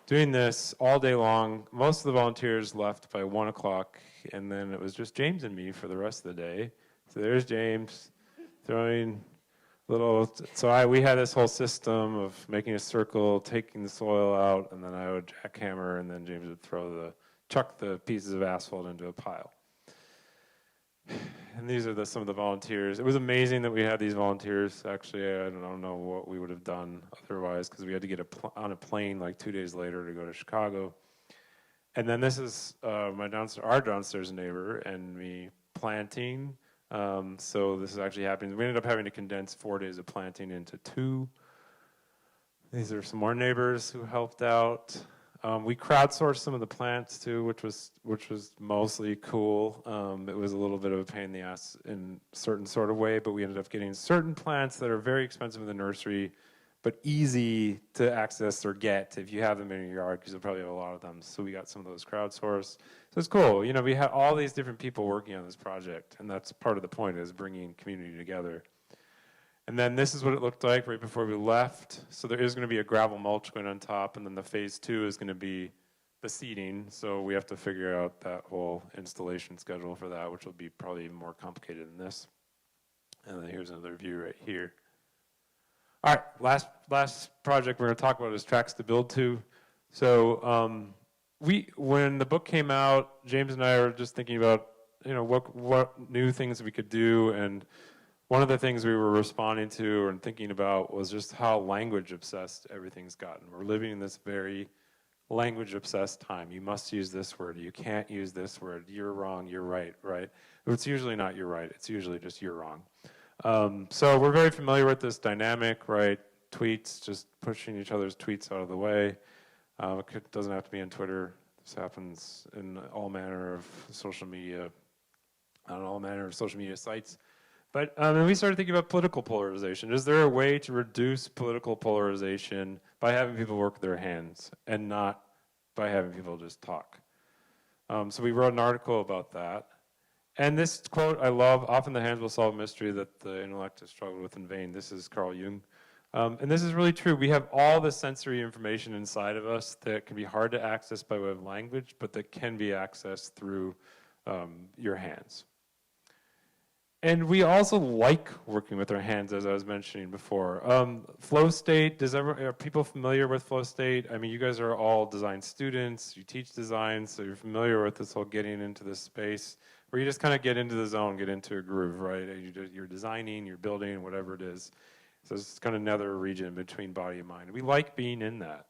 doing this all day long. Most of the volunteers left by 1 o'clock, and then it was just James and me for the rest of the day. So there's James throwing little. So we had this whole system of making a circle, taking the soil out, and then I would jackhammer, and then James would chuck the pieces of asphalt into a pile. And these are some of the volunteers. It was amazing that we had these volunteers. Actually, I don't know what we would have done otherwise, because we had to get on a plane like 2 days later to go to Chicago. And then this is our downstairs neighbor and me planting. So this is actually happening. We ended up having to condense 4 days of planting into 2. These are some more neighbors who helped out. We crowdsourced some of the plants too, which was mostly cool. It was a little bit of a pain in the ass in a certain sort of way, but we ended up getting certain plants that are very expensive in the nursery, but easy to access or get if you have them in your yard, because you'll probably have a lot of them. So we got some of those crowdsourced. So it's cool. You know, we had all these different people working on this project, and that's part of the point, is bringing community together. And then this is what it looked like right before we left. So there is going to be a gravel mulch going on top, and then the phase 2 is going to be the seeding. So we have to figure out that whole installation schedule for that, which will be probably even more complicated than this. And then here's another view right here. All right, last project we're going to talk about is tracks to build to. So when the book came out, James and I were just thinking about, you know, what new things we could do, and one of the things we were responding to and thinking about was just how language obsessed everything's gotten. We're living in this very language obsessed time. You must use this word. You can't use this word. You're wrong. You're right. Right? It's usually not you're right. It's usually just you're wrong. So we're very familiar with this dynamic, right? Tweets, just pushing each other's tweets out of the way. It doesn't have to be on Twitter. This happens in all manner of social media, on all manner of social media sites. But and we started thinking about political polarization. Is there a way to reduce political polarization by having people work with their hands and not by having people just talk? So we wrote an article about that. And this quote I love: often the hands will solve a mystery that the intellect has struggled with in vain. This is Carl Jung. And this is really true. We have all the sensory information inside of us that can be hard to access by way of language, but that can be accessed through your hands. And we also like working with our hands, as I was mentioning before. Flow state, are people familiar with flow state? I mean, you guys are all design students, you teach design, so you're familiar with this whole getting into this space where you just kind of get into the zone, get into a groove, right? You're designing, you're building, whatever it is. So it's kind of another region between body and mind. We like being in that.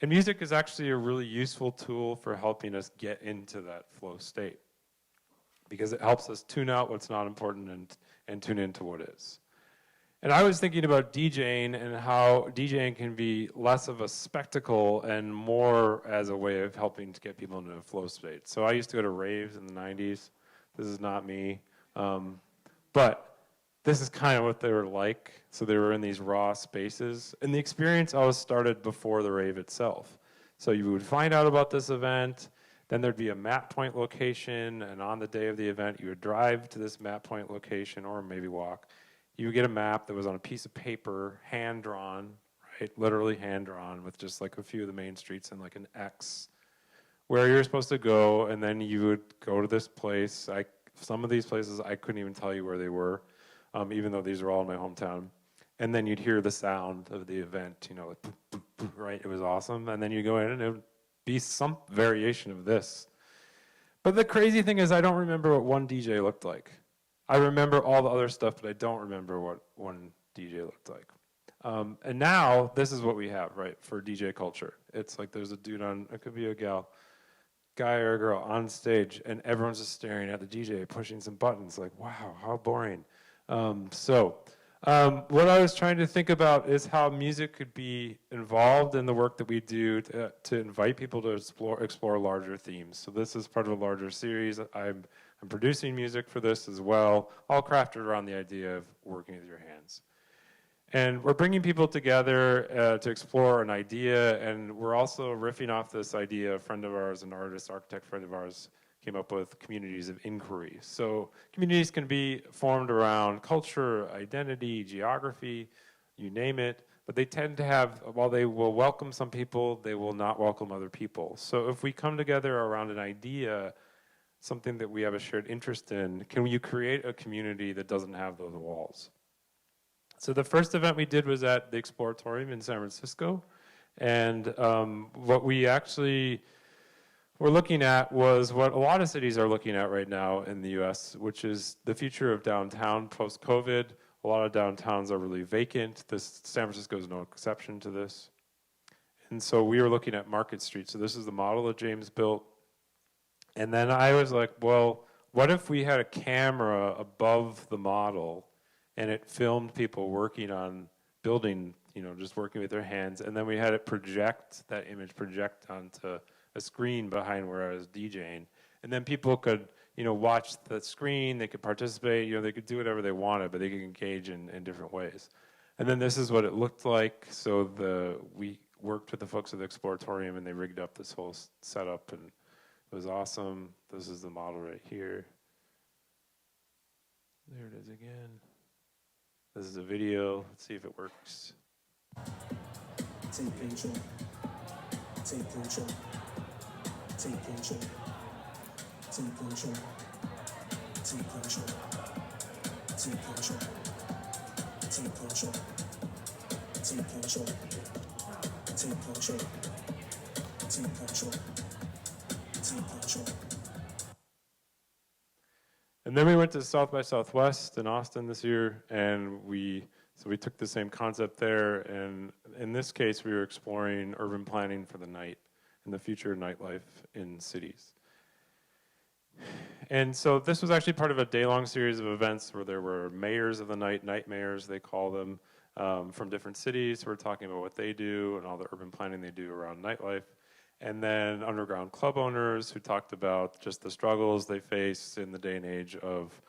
And music is actually a really useful tool for helping us get into that flow state, because it helps us tune out what's not important and tune into what is. And I was thinking about DJing and how DJing can be less of a spectacle and more as a way of helping to get people into a flow state. So I used to go to raves in the 90s. This is not me. But this is kind of what they were like. So they were in these raw spaces. And the experience always started before the rave itself. So you would find out about this event, then there'd be a map point location, and on the day of the event, you would drive to this map point location or maybe walk. You would get a map that was on a piece of paper, hand-drawn, right? Literally hand-drawn with just like a few of the main streets and like an X where you're supposed to go, and then you would go to this place. Some of these places, I couldn't even tell you where they were, even though these are all in my hometown. And then you'd hear the sound of the event, you know, like, boop, boop, boop, right? It was awesome. And then you go in and it would be some variation of this. But the crazy thing is I don't remember what one DJ looked like. I remember all the other stuff, but I don't remember what one DJ looked like. And now, this is what we have, right, for DJ culture. It's like there's a dude on, it could be a guy or a girl on stage, and everyone's just staring at the DJ, pushing some buttons, like, wow, how boring. What I was trying to think about is how music could be involved in the work that we do to invite people to explore larger themes. So this is part of a larger series. I'm producing music for this as well, all crafted around the idea of working with your hands. And we're bringing people together to explore an idea, and we're also riffing off this idea. A friend of ours, an artist, architect friend of ours, came up with communities of inquiry. So communities can be formed around culture, identity, geography, you name it, but they tend to have, while they will welcome some people, they will not welcome other people. So if we come together around an idea, something that we have a shared interest in, can you create a community that doesn't have those walls? So the first event we did was at the Exploratorium in San Francisco, and what we actually were looking at was what a lot of cities are looking at right now in the US, which is the future of downtown post-COVID. A lot of downtowns are really vacant. San Francisco is no exception to this. And so we were looking at Market Street. So this is the model that James built. And then I was like, well, what if we had a camera above the model and it filmed people working on building, you know, just working with their hands, and then we had it project, that image project onto a screen behind where I was DJing. And then people could, you know, watch the screen, they could participate, you know, they could do whatever they wanted, but they could engage in different ways. And then this is what it looked like. So we worked with the folks at the Exploratorium, and they rigged up this whole setup, and it was awesome. This is the model right here. There it is again. This is a video. Let's see if it works. Take control. Take control. Take control. Take control. Take control. Take control. Take control. Take control. Take control. Take control. Take control. And then we went to South by Southwest in Austin this year, and we took the same concept there, and in this case we were exploring urban planning for the night and the future of nightlife in cities. And so this was actually part of a day-long series of events where there were mayors of the night mayors they call them, from different cities who were talking about what they do and all the urban planning they do around nightlife. And then underground club owners who talked about just the struggles they face in the day and age of,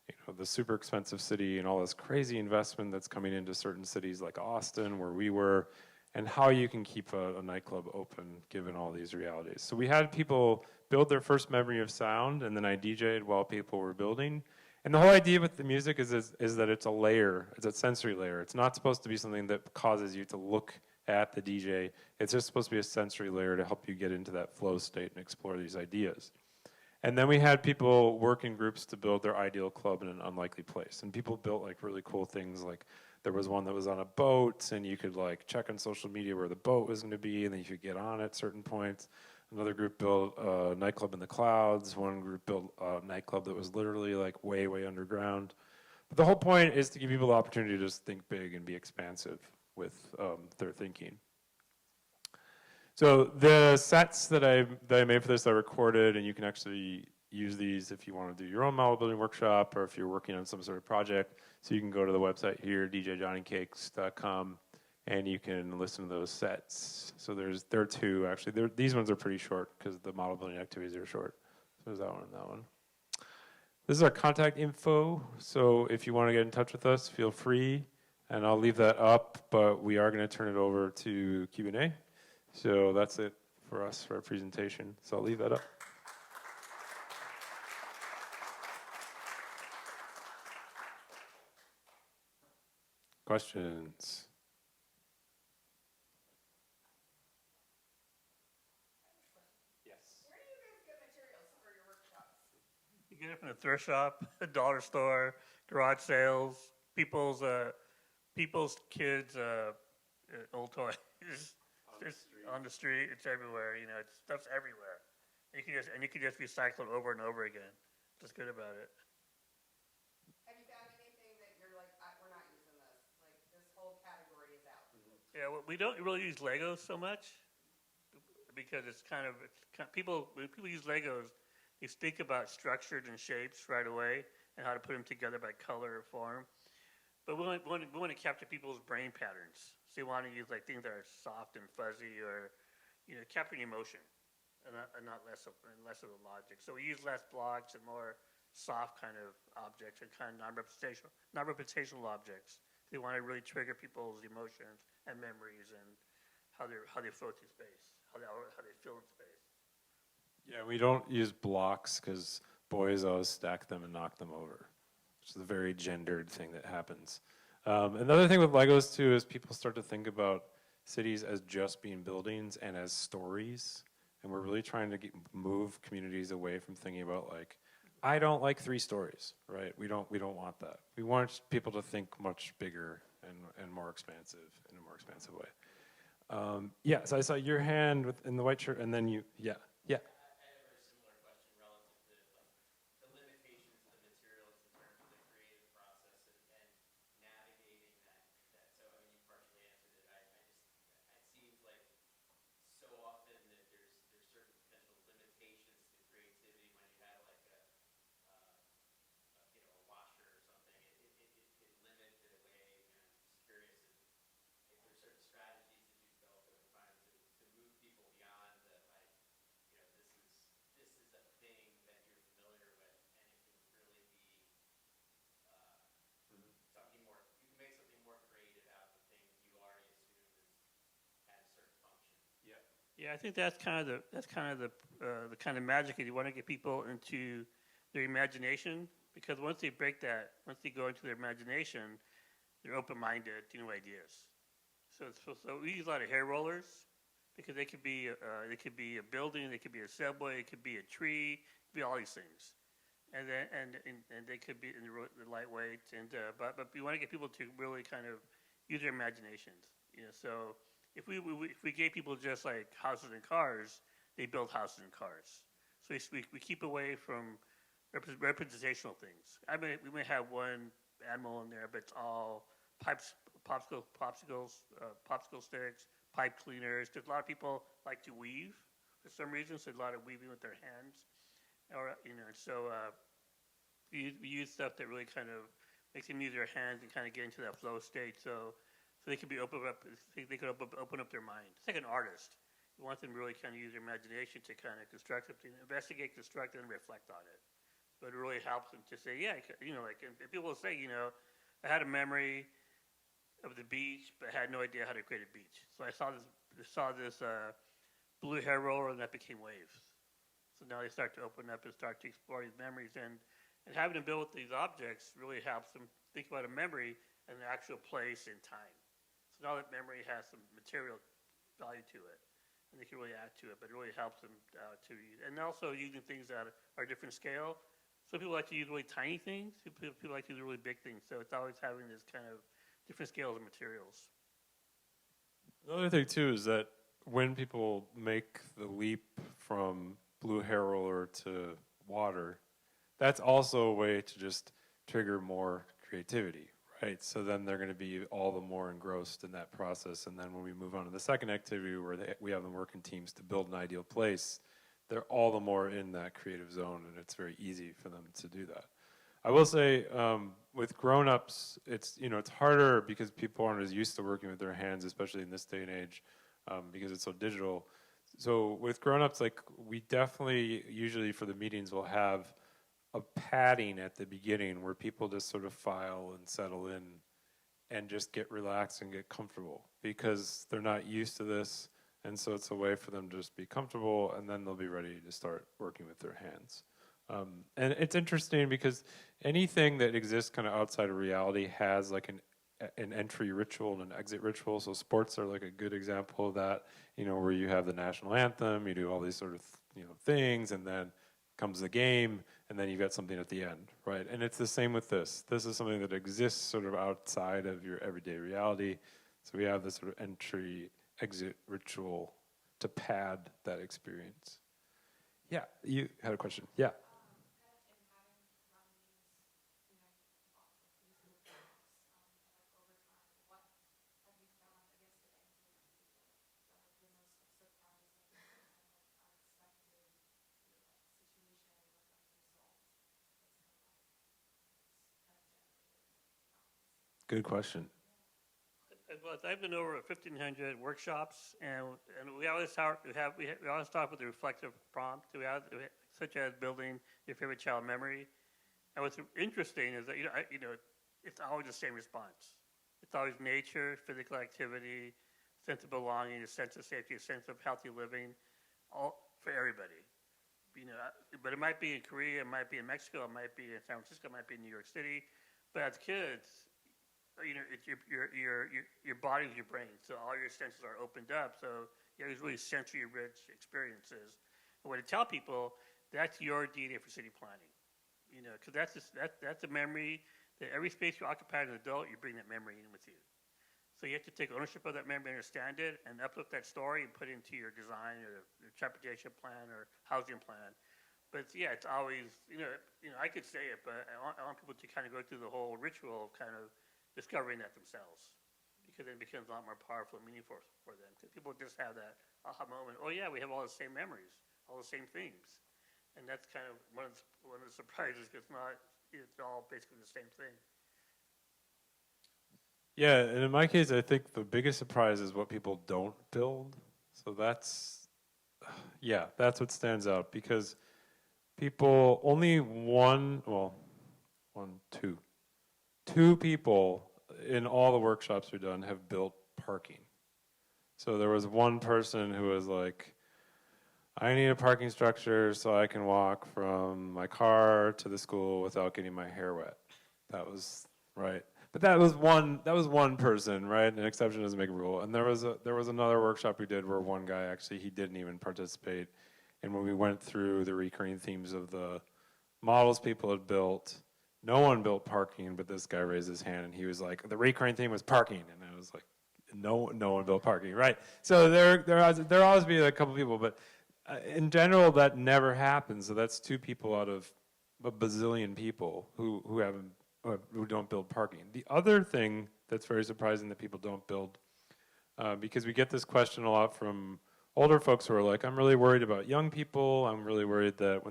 you know, the super expensive city and all this crazy investment that's coming into certain cities like Austin, where we were, and how you can keep a nightclub open given all these realities. So we had people build their first memory of sound, and then I DJ'd while people were building. And the whole idea with the music is that it's a layer, it's a sensory layer. It's not supposed to be something that causes you to look at the DJ. It's just supposed to be a sensory layer to help you get into that flow state and explore these ideas. And then we had people work in groups to build their ideal club in an unlikely place. And people built like really cool things, like there was one that was on a boat, and you could like check on social media where the boat was going to be, and then you could get on at certain points. Another group built a nightclub in the clouds. One group built a nightclub that was literally like way, way underground. But the whole point is to give people the opportunity to just think big and be expansive with their thinking. So the sets that I made for this, I recorded, and you can actually use these if you want to do your own model building workshop or if you're working on some sort of project. So you can go to the website here, djjohnnycakes.com, and you can listen to those sets. So there are two, actually. These ones are pretty short because the model building activities are short. So there's that one and that one. This is our contact info. So if you want to get in touch with us, feel free. And I'll leave that up, but we are going to turn it over to Q&A. So that's it for us for our presentation. So I'll leave that up. Questions? Yes. Where do you guys get materials for your workshops? You get it from the thrift shop, a dollar store, garage sales, people's kids' old toys. It's on the street. It's everywhere. You know, stuff's everywhere. You can just recycle it over and over again. That's good about it. Have you found anything that you're like, we're not using this? Like this whole category is out. Yeah, well, we don't really use Legos so much because when people use Legos, they think about structures and shapes right away and how to put them together by color or form. But we want to capture people's brain patterns. So you want to use like things that are soft and fuzzy, or capturing emotion, and not less of the logic. So we use less blocks and more soft kind of objects and kind of non-representational objects. They want to really trigger people's emotions and memories and how they flow through space, how they feel in space. Yeah, we don't use blocks because boys always stack them and knock them over. Which is a very gendered thing that happens. Another thing with Legos too is people start to think about cities as just being buildings and as stories. And we're really trying to move communities away from thinking about like, I don't like 3 stories, right? We don't want that. We want people to think much bigger and more expansive in a more expansive way. Yeah, so I saw your hand in the white shirt, and then you, yeah. Yeah, I think that's kind of the kind of magic is you want to get people into their imagination, because once they go into their imagination, they're open-minded to new ideas. So we use a lot of hair rollers because they could be a building, they could be a subway, it could be a tree, it could be all these things, and they could be in the lightweight, but we want to get people to really kind of use their imaginations, so. If we gave people just like houses and cars, they build houses and cars. So we keep away from representational things. We may have one animal in there, but it's all popsicle sticks, pipe cleaners. Because a lot of people like to weave for some reason, so a lot of weaving with their hands, So we use stuff that really kind of makes them use their hands and kind of get into that flow state. So they could open up their mind. It's like an artist. You want them to really kind of use their imagination to kind of construct something, investigate, construct, and reflect on it. But it really helps them to say, yeah, like people will say, I had a memory of the beach, but I had no idea how to create a beach. So I saw this blue hair roller, and that became waves. So now they start to open up and start to explore these memories, and having them build with these objects really helps them think about a memory and the actual place and time. So now that memory has some material value to it, and they can really add to it, but it really helps them to use. And also using things that are different scale. Some people like to use really tiny things, people like to use really big things, so it's always having this kind of different scales of materials. Another thing too is that when people make the leap from blue hair roller to water, that's also a way to just trigger more creativity. Right, so then they're going to be all the more engrossed in that process, and then when we move on to the second activity where we have them work in teams to build an ideal place, they're all the more in that creative zone, and it's very easy for them to do that. I will say, with grown-ups, it's harder because people aren't as used to working with their hands, especially in this day and age, because it's so digital. So with grown-ups, like, we definitely usually for the meetings will have a padding at the beginning where people just sort of file and settle in and just get relaxed and get comfortable because they're not used to this, and so it's a way for them to just be comfortable, and then they'll be ready to start working with their hands. And it's interesting because anything that exists kind of outside of reality has like an entry ritual and an exit ritual. So sports are like a good example of that, where you have the national anthem, you do all these sort of, things, and then comes the game, and then you've got something at the end, right? And it's the same with this. This is something that exists sort of outside of your everyday reality. So we have this sort of entry, exit ritual to pad that experience. Yeah, you had a question. Yeah. Good question. Well, I've been over 1,500 workshops, and we always start with the reflective prompt, such as building your favorite child memory. And what's interesting is that it's always the same response. It's always nature, physical activity, sense of belonging, a sense of safety, a sense of healthy living, all for everybody. But it might be in Korea, it might be in Mexico, it might be in San Francisco, it might be in New York City. But as kids, it's your body is your brain, so all your senses are opened up. So you have these really sensory-rich experiences. And what I tell people, that's your DNA for city planning. Because that's a memory that every space you occupy as an adult, you bring that memory in with you. So you have to take ownership of that memory, understand it, and uplift that story and put it into your design or your transportation plan or housing plan. But it's always I could say it, but I want people to kind of go through the whole ritual of kind of discovering that themselves, because it becomes a lot more powerful and meaningful for them. Because people just have that aha moment. Oh yeah, we have all the same memories, all the same themes, and that's kind of one of the surprises. It's all basically the same thing. Yeah, and in my case, I think the biggest surprise is what people don't build. So that's what stands out, because people, two people in all the workshops we've done have built parking. So there was one person who was like, I need a parking structure so I can walk from my car to the school without getting my hair wet. That was right. But that was one person, right? An exception doesn't make a rule. And there was another workshop we did where one guy actually, he didn't even participate. And when we went through the recurring themes of the models people had built, no one built parking, but this guy raised his hand and he was like, the recurring theme was parking. And I was like, no one built parking, right? So there always be a couple people, but in general, that never happens. So that's two people out of a bazillion people who don't build parking. The other thing that's very surprising that people don't build, because we get this question a lot from older folks who are like, I'm really worried about young people. I'm really worried that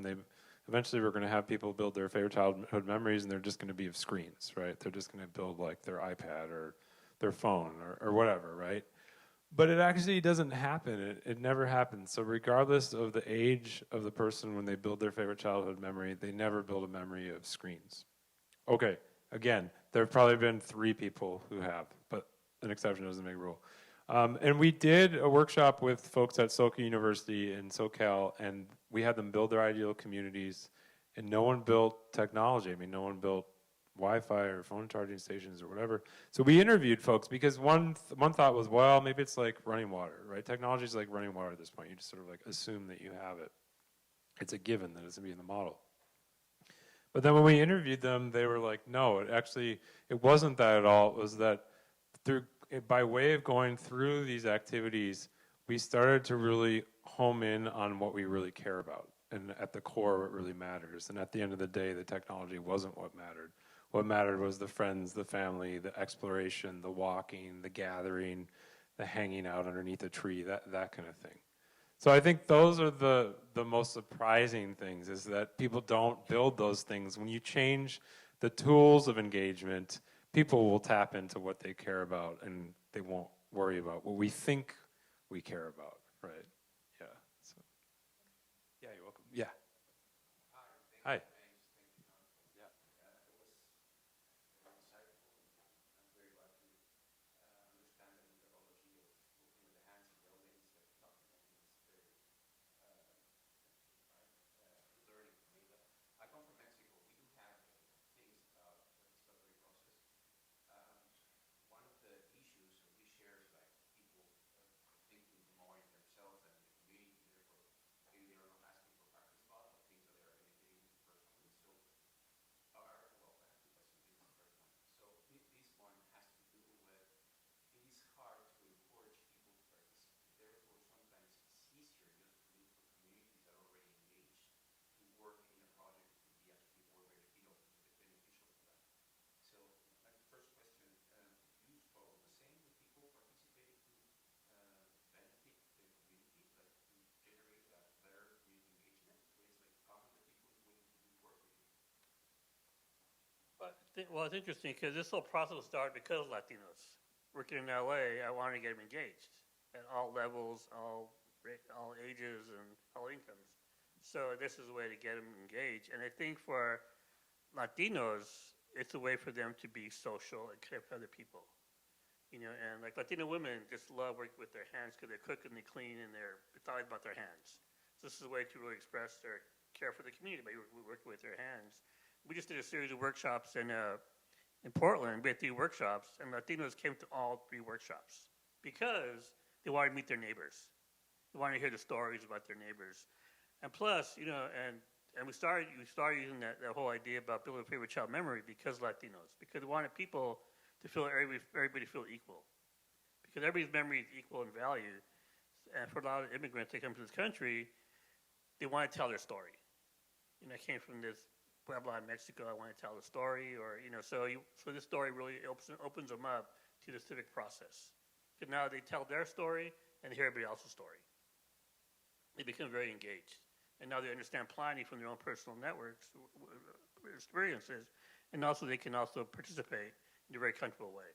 eventually we're going to have people build their favorite childhood memories and they're just going to be of screens, right? They're just going to build like their iPad or their phone or whatever, right? But it actually doesn't happen. It never happens. So regardless of the age of the person when they build their favorite childhood memory, they never build a memory of screens. Okay, again, there have probably been 3 people who have, but an exception doesn't make a rule. And we did a workshop with folks at SoCal University in SoCal, and we had them build their ideal communities, and no one built technology. I mean, no one built Wi-Fi or phone charging stations or whatever. So we interviewed folks because one thought was, well, maybe it's like running water, right? Technology is like running water at this point. You just sort of like assume that you have it. It's a given that it's going to be in the model. But then when we interviewed them, they were like, no, it wasn't that at all. It was that by way of going through these activities, we started to really home in on what we really care about. And at the core, what really matters. And at the end of the day, the technology wasn't what mattered. What mattered was the friends, the family, the exploration, the walking, the gathering, the hanging out underneath a tree, that kind of thing. So I think those are the most surprising things, is that people don't build those things. When you change the tools of engagement, people will tap into what they care about, and they won't worry about what we think we care about, right? Yeah. So, yeah, you're welcome. Yeah. Hi. Well, it's interesting because this whole process started because of Latinos. Working in LA, I wanted to get them engaged at all levels, all ages, and all incomes. So this is a way to get them engaged. And I think for Latinos, it's a way for them to be social and connect with other people. You know, and like Latino women just love working with their hands because they cook and they clean and it's always about their hands. So this is a way to really express their care for the community by working with their hands. We just did a series of workshops in Portland. We had 3 workshops, and Latinos came to all 3 workshops because they wanted to meet their neighbors. They wanted to hear the stories about their neighbors. And plus, you know, and we started using that whole idea about building a favorite child memory because Latinos, because we wanted people to feel everybody feel equal. Because everybody's memory is equal in value. And for a lot of immigrants that come to this country, they want to tell their story. You know, I came from this Puebla in Mexico, I want to tell the story, or, you know, so this story really opens them up to the civic process. Because now they tell their story and hear everybody else's story. They become very engaged. And now they understand planning from their own personal networks, experiences, and also they can also participate in a very comfortable way.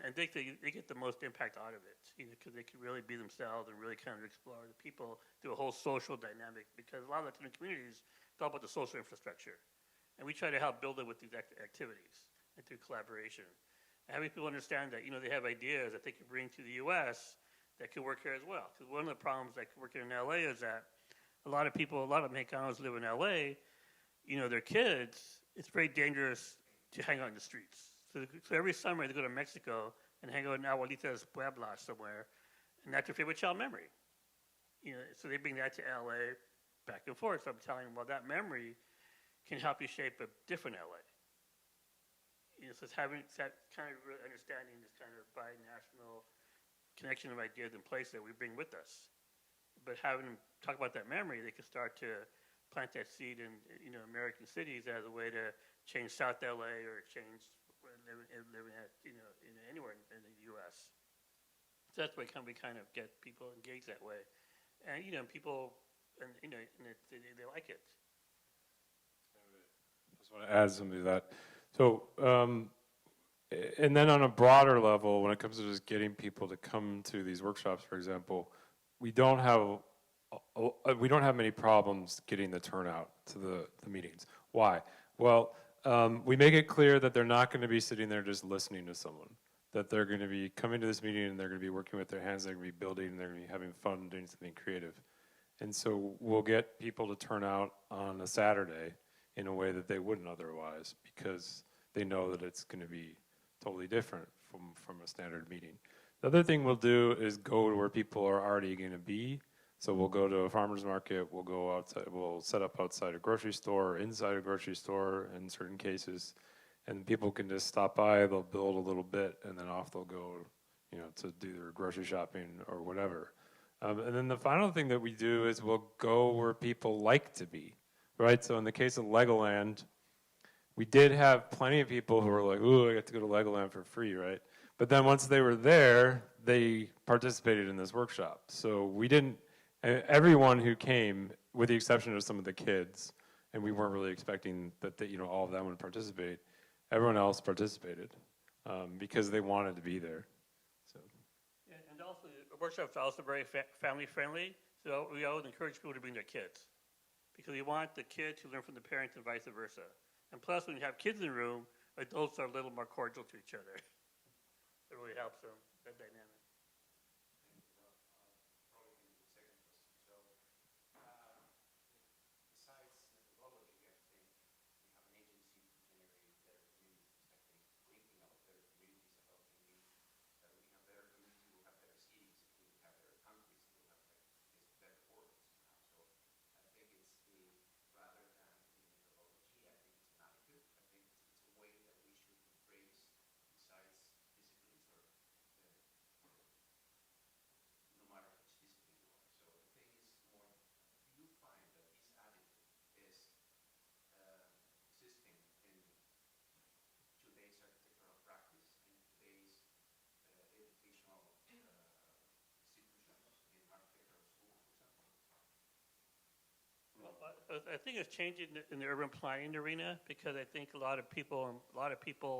And they get the most impact out of it, you know, because they can really be themselves and really kind of explore the people through a whole social dynamic. Because a lot of Latino communities talk about the social infrastructure, and we try to help build it with these activities and through collaboration. And having people understand that, you know, they have ideas that they can bring to the U.S. that could work here as well. Because one of the problems like working in L.A. is that a lot of Mexicanos live in L.A., you know, their kids, it's very dangerous to hang out in the streets. So every summer they go to Mexico and hang out in Abuelita's Puebla somewhere, and that's their favorite child memory. You know, so they bring that to LA back and forth. So I'm telling them, well, that memory can help you shape a different LA. You know, so it's having that kind of really understanding this kind of binational connection of ideas and places that we bring with us. But having them talk about that memory, they can start to plant that seed in, you know, American cities as a way to change South LA or change living at, you know, anywhere in the U.S. So that's why we kind of get people engaged that way, and you know, people, and you know, and they like it. I just want to add something to that. So, and then on a broader level, when it comes to just getting people to come to these workshops, for example, we don't have many problems getting the turnout to the meetings. Why? Well, we make it clear that they're not going to be sitting there just listening to someone, that they're going to be coming to this meeting and they're going to be working with their hands, they're going to be building, and they're going to be having fun doing something creative. And so we'll get people to turn out on a Saturday in a way that they wouldn't otherwise, because they know that it's going to be totally different from a standard meeting. The other thing we'll do is go to where people are already going to be. So we'll go to a farmer's market, we'll go outside, we'll set up outside a grocery store, or inside a grocery store in certain cases, and people can just stop by, they'll build a little bit, and then off they'll go, you know, to do their grocery shopping or whatever. And then the final thing that we do is we'll go where people like to be, right? So in the case of Legoland, we did have plenty of people who were like, ooh, I get to go to Legoland for free, right? But then once they were there, they participated in this workshop. So we didn't, everyone who came, with the exception of some of the kids, and we weren't really expecting that, all of them would participate, everyone else participated because they wanted to be there. So. Yeah, and also, the workshop's also very family friendly, so we always encourage people to bring their kids. Because we want the kid to learn from the parents and vice versa. And plus, when you have kids in the room, adults are a little more cordial to each other. It really helps them, that dynamic. I think it's changing in the urban planning arena because I think a lot of people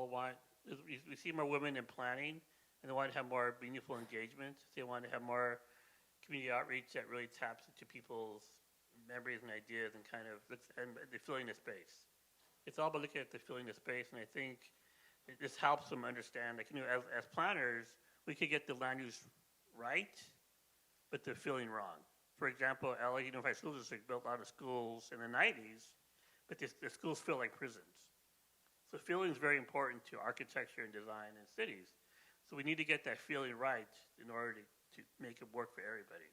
want, we see more women in planning and they want to have more meaningful engagement. They want to have more community outreach that really taps into people's memories and ideas and and the filling the space. It's all about looking at the filling the space, and I think this helps them understand, like, as planners, we could get the land use right, but the filling wrong. For example, LA Unified School District built a lot of schools in the 90s, but the schools feel like prisons. So feeling is very important to architecture and design in cities. So we need to get that feeling right in order to make it work for everybody.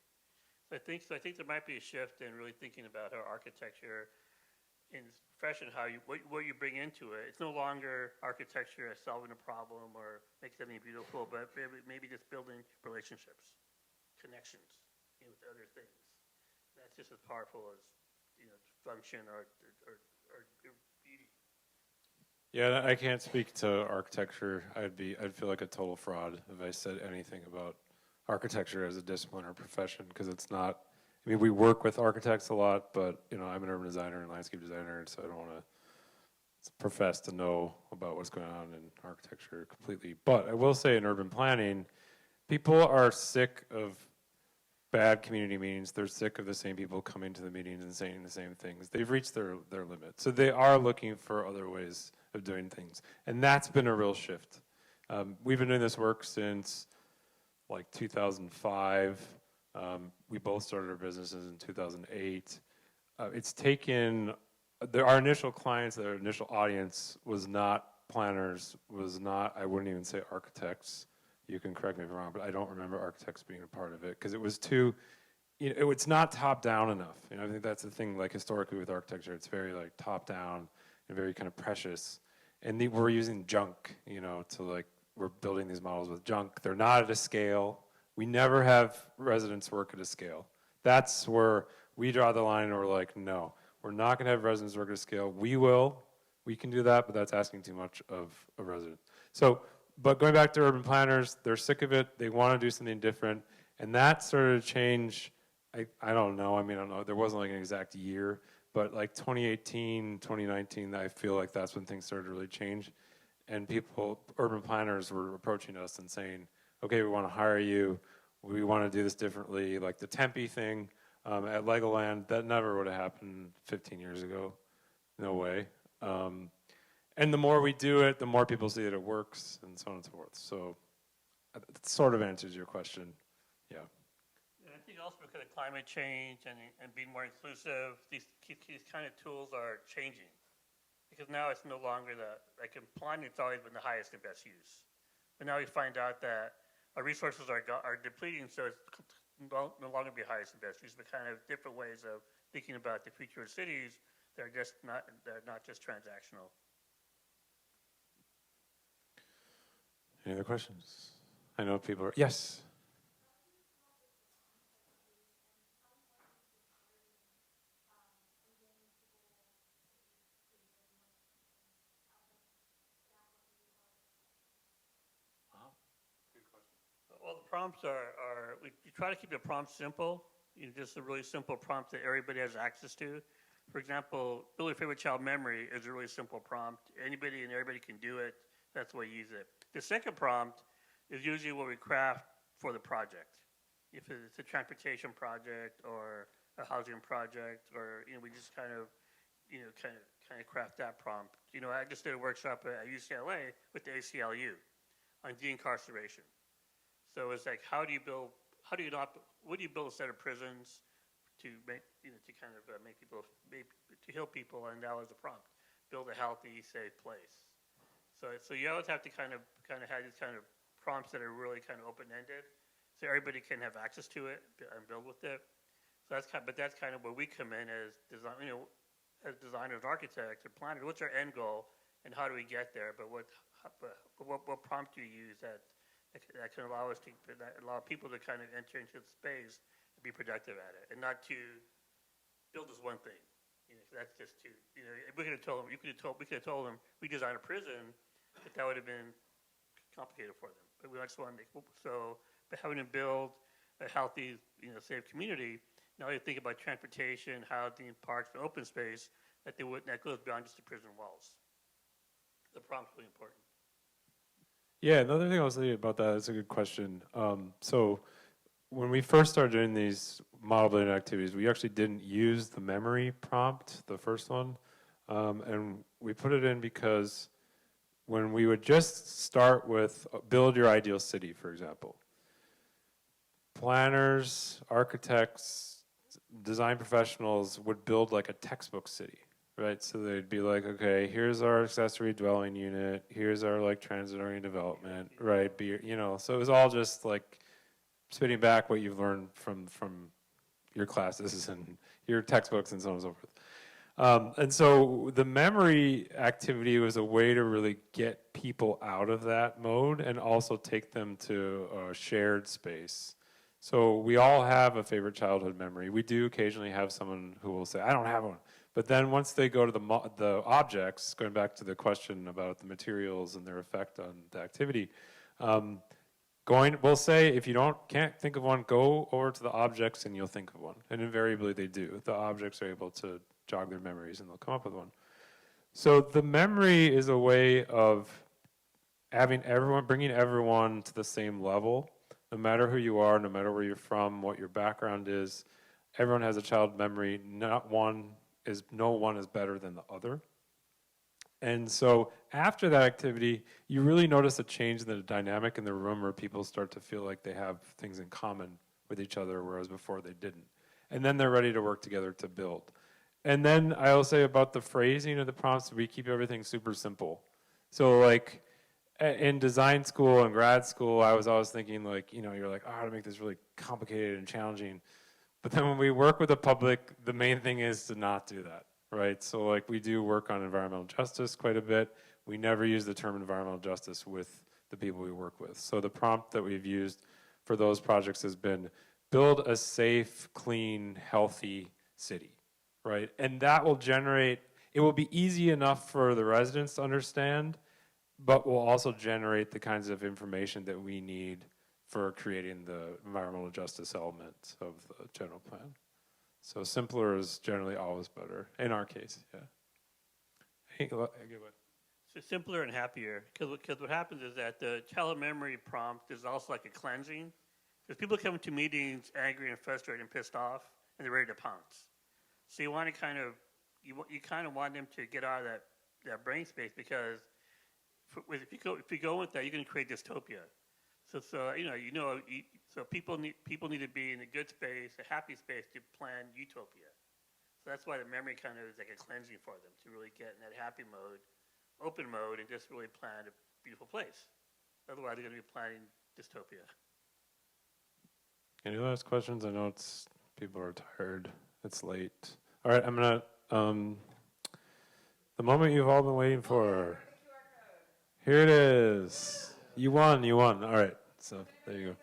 So I think there might be a shift in really thinking about how architecture in profession, what you bring into it. It's no longer architecture as solving a problem or making something beautiful, but maybe just building relationships, connections with other things. That's just as powerful as function or beauty. Yeah, I can't speak to architecture. I'd feel like a total fraud if I said anything about architecture as a discipline or profession, because it's not. I mean, we work with architects a lot, but I'm an urban designer and landscape designer, and so I don't want to profess to know about what's going on in architecture completely. But I will say in urban planning, people are sick of bad community meetings. They're sick of the same people coming to the meetings and saying the same things. They've reached their limit. So they are looking for other ways of doing things. And that's been a real shift. We've been doing this work since like 2005. We both started our businesses in 2008. It's taken, our initial clients, our initial audience was not planners, I wouldn't even say architects. You can correct me if I'm wrong, but I don't remember architects being a part of it because it was too, it's not top down enough. I think that's the thing, like historically with architecture, it's very like top down and very kind of precious. And we're using junk, we're building these models with junk. They're not at a scale. We never have residents work at a scale. That's where we draw the line and we're like, no, we're not gonna have residents work at a scale. We can do that, but that's asking too much of a resident. So, but going back to urban planners, they're sick of it. They want to do something different. And that started to change, I don't know. I mean, I don't know. There wasn't like an exact year, but like 2018, 2019, I feel like that's when things started to really change. And urban planners were approaching us and saying, okay, we want to hire you. We want to do this differently. Like the Tempe thing at Legoland, that never would have happened 15 years ago. No way. And the more we do it, the more people see that it works, and so on and so forth. So that sort of answers your question, yeah. And I think also because of climate change and being more inclusive, these kind of tools are changing. Because now it's no longer like in planning, it's always been the highest and best use. But now we find out that our resources are depleting, so it's no longer be highest and best use, but kind of different ways of thinking about the future of cities that are not just transactional. Any other questions? I know people are, yes? prompts we try to keep the prompts simple, just a really simple prompt that everybody has access to. For example, build your favorite child memory is a really simple prompt. Anybody and everybody can do it. That's the way you use it. The second prompt is usually what we craft for the project. If it's a transportation project or a housing project, or we just kind of craft that prompt. I just did a workshop at UCLA with the ACLU on de-incarceration. So it's like, what do you build a set of prisons to make, make people, to heal people, and that was the prompt. Build a healthy, safe place. So you always have to kind of have these kind of prompts that are really kind of open-ended, so everybody can have access to it and build with it. So that's kind of where we come in as design, as designers, architects, or planners. What's our end goal, and how do we get there? But what prompt do you use that can allow us to allow people to kind of enter into the space and be productive at it, and not to build this one thing. That's just too. We could have told them. We could have told them we design a prison, but that would have been complicated for them. But we just want to by having them build a healthy, safe community. Now you think about transportation, housing, parks, and open space that goes beyond just the prison walls. The prompt's really important. Yeah, another thing I was thinking about that is a good question. So when we first started doing these model building activities, we actually didn't use the memory prompt, the first one. And we put it in because when we would just start with build your ideal city, for example, planners, architects, design professionals would build like a textbook city. Right, so they'd be like, okay, here's our accessory dwelling unit, here's our like transitory development, right? So it was all just like spitting back what you've learned from your classes and your textbooks and so on and so forth. And so the memory activity was a way to really get people out of that mode and also take them to a shared space. So we all have a favorite childhood memory. We do occasionally have someone who will say, I don't have one. But then once they go to the objects, going back to the question about the materials and their effect on the activity, we'll say if you can't think of one, go over to the objects and you'll think of one. And invariably they do. The objects are able to jog their memories and they'll come up with one. So the memory is a way of bringing everyone to the same level, no matter who you are, no matter where you're from, what your background is. Everyone has a child memory. No one is better than the other. And so after that activity, you really notice a change in the dynamic in the room where people start to feel like they have things in common with each other, whereas before they didn't. And then they're ready to work together to build. And then I'll say about the phrasing of the prompts, we keep everything super simple. So like in design school and grad school, I was always thinking like, you're like, how to make this really complicated and challenging. But then when we work with the public, the main thing is to not do that, right? So like we do work on environmental justice quite a bit. We never use the term environmental justice with the people we work with. So the prompt that we've used for those projects has been build a safe, clean, healthy city, right? And that will it will be easy enough for the residents to understand, but will also generate the kinds of information that we need for creating the environmental justice element of the general plan. So simpler is generally always better, in our case, yeah. So simpler and happier, because what happens is that the child memory prompt is also like a cleansing. Because people come to meetings angry and frustrated and pissed off, and they're ready to pounce. So you want to you kind of want them to get out of that brain space, because if you go with that, you're going to create dystopia. So people need to be in a good space, a happy space to plan utopia. So that's why the memory kind of is like a cleansing for them to really get in that happy mode, open mode, and just really plan a beautiful place. Otherwise, they're going to be planning dystopia. Any last questions? I know people are tired. It's late. All right, I'm gonna the moment you've all been waiting for. Here it is. You won. All right. So there you go.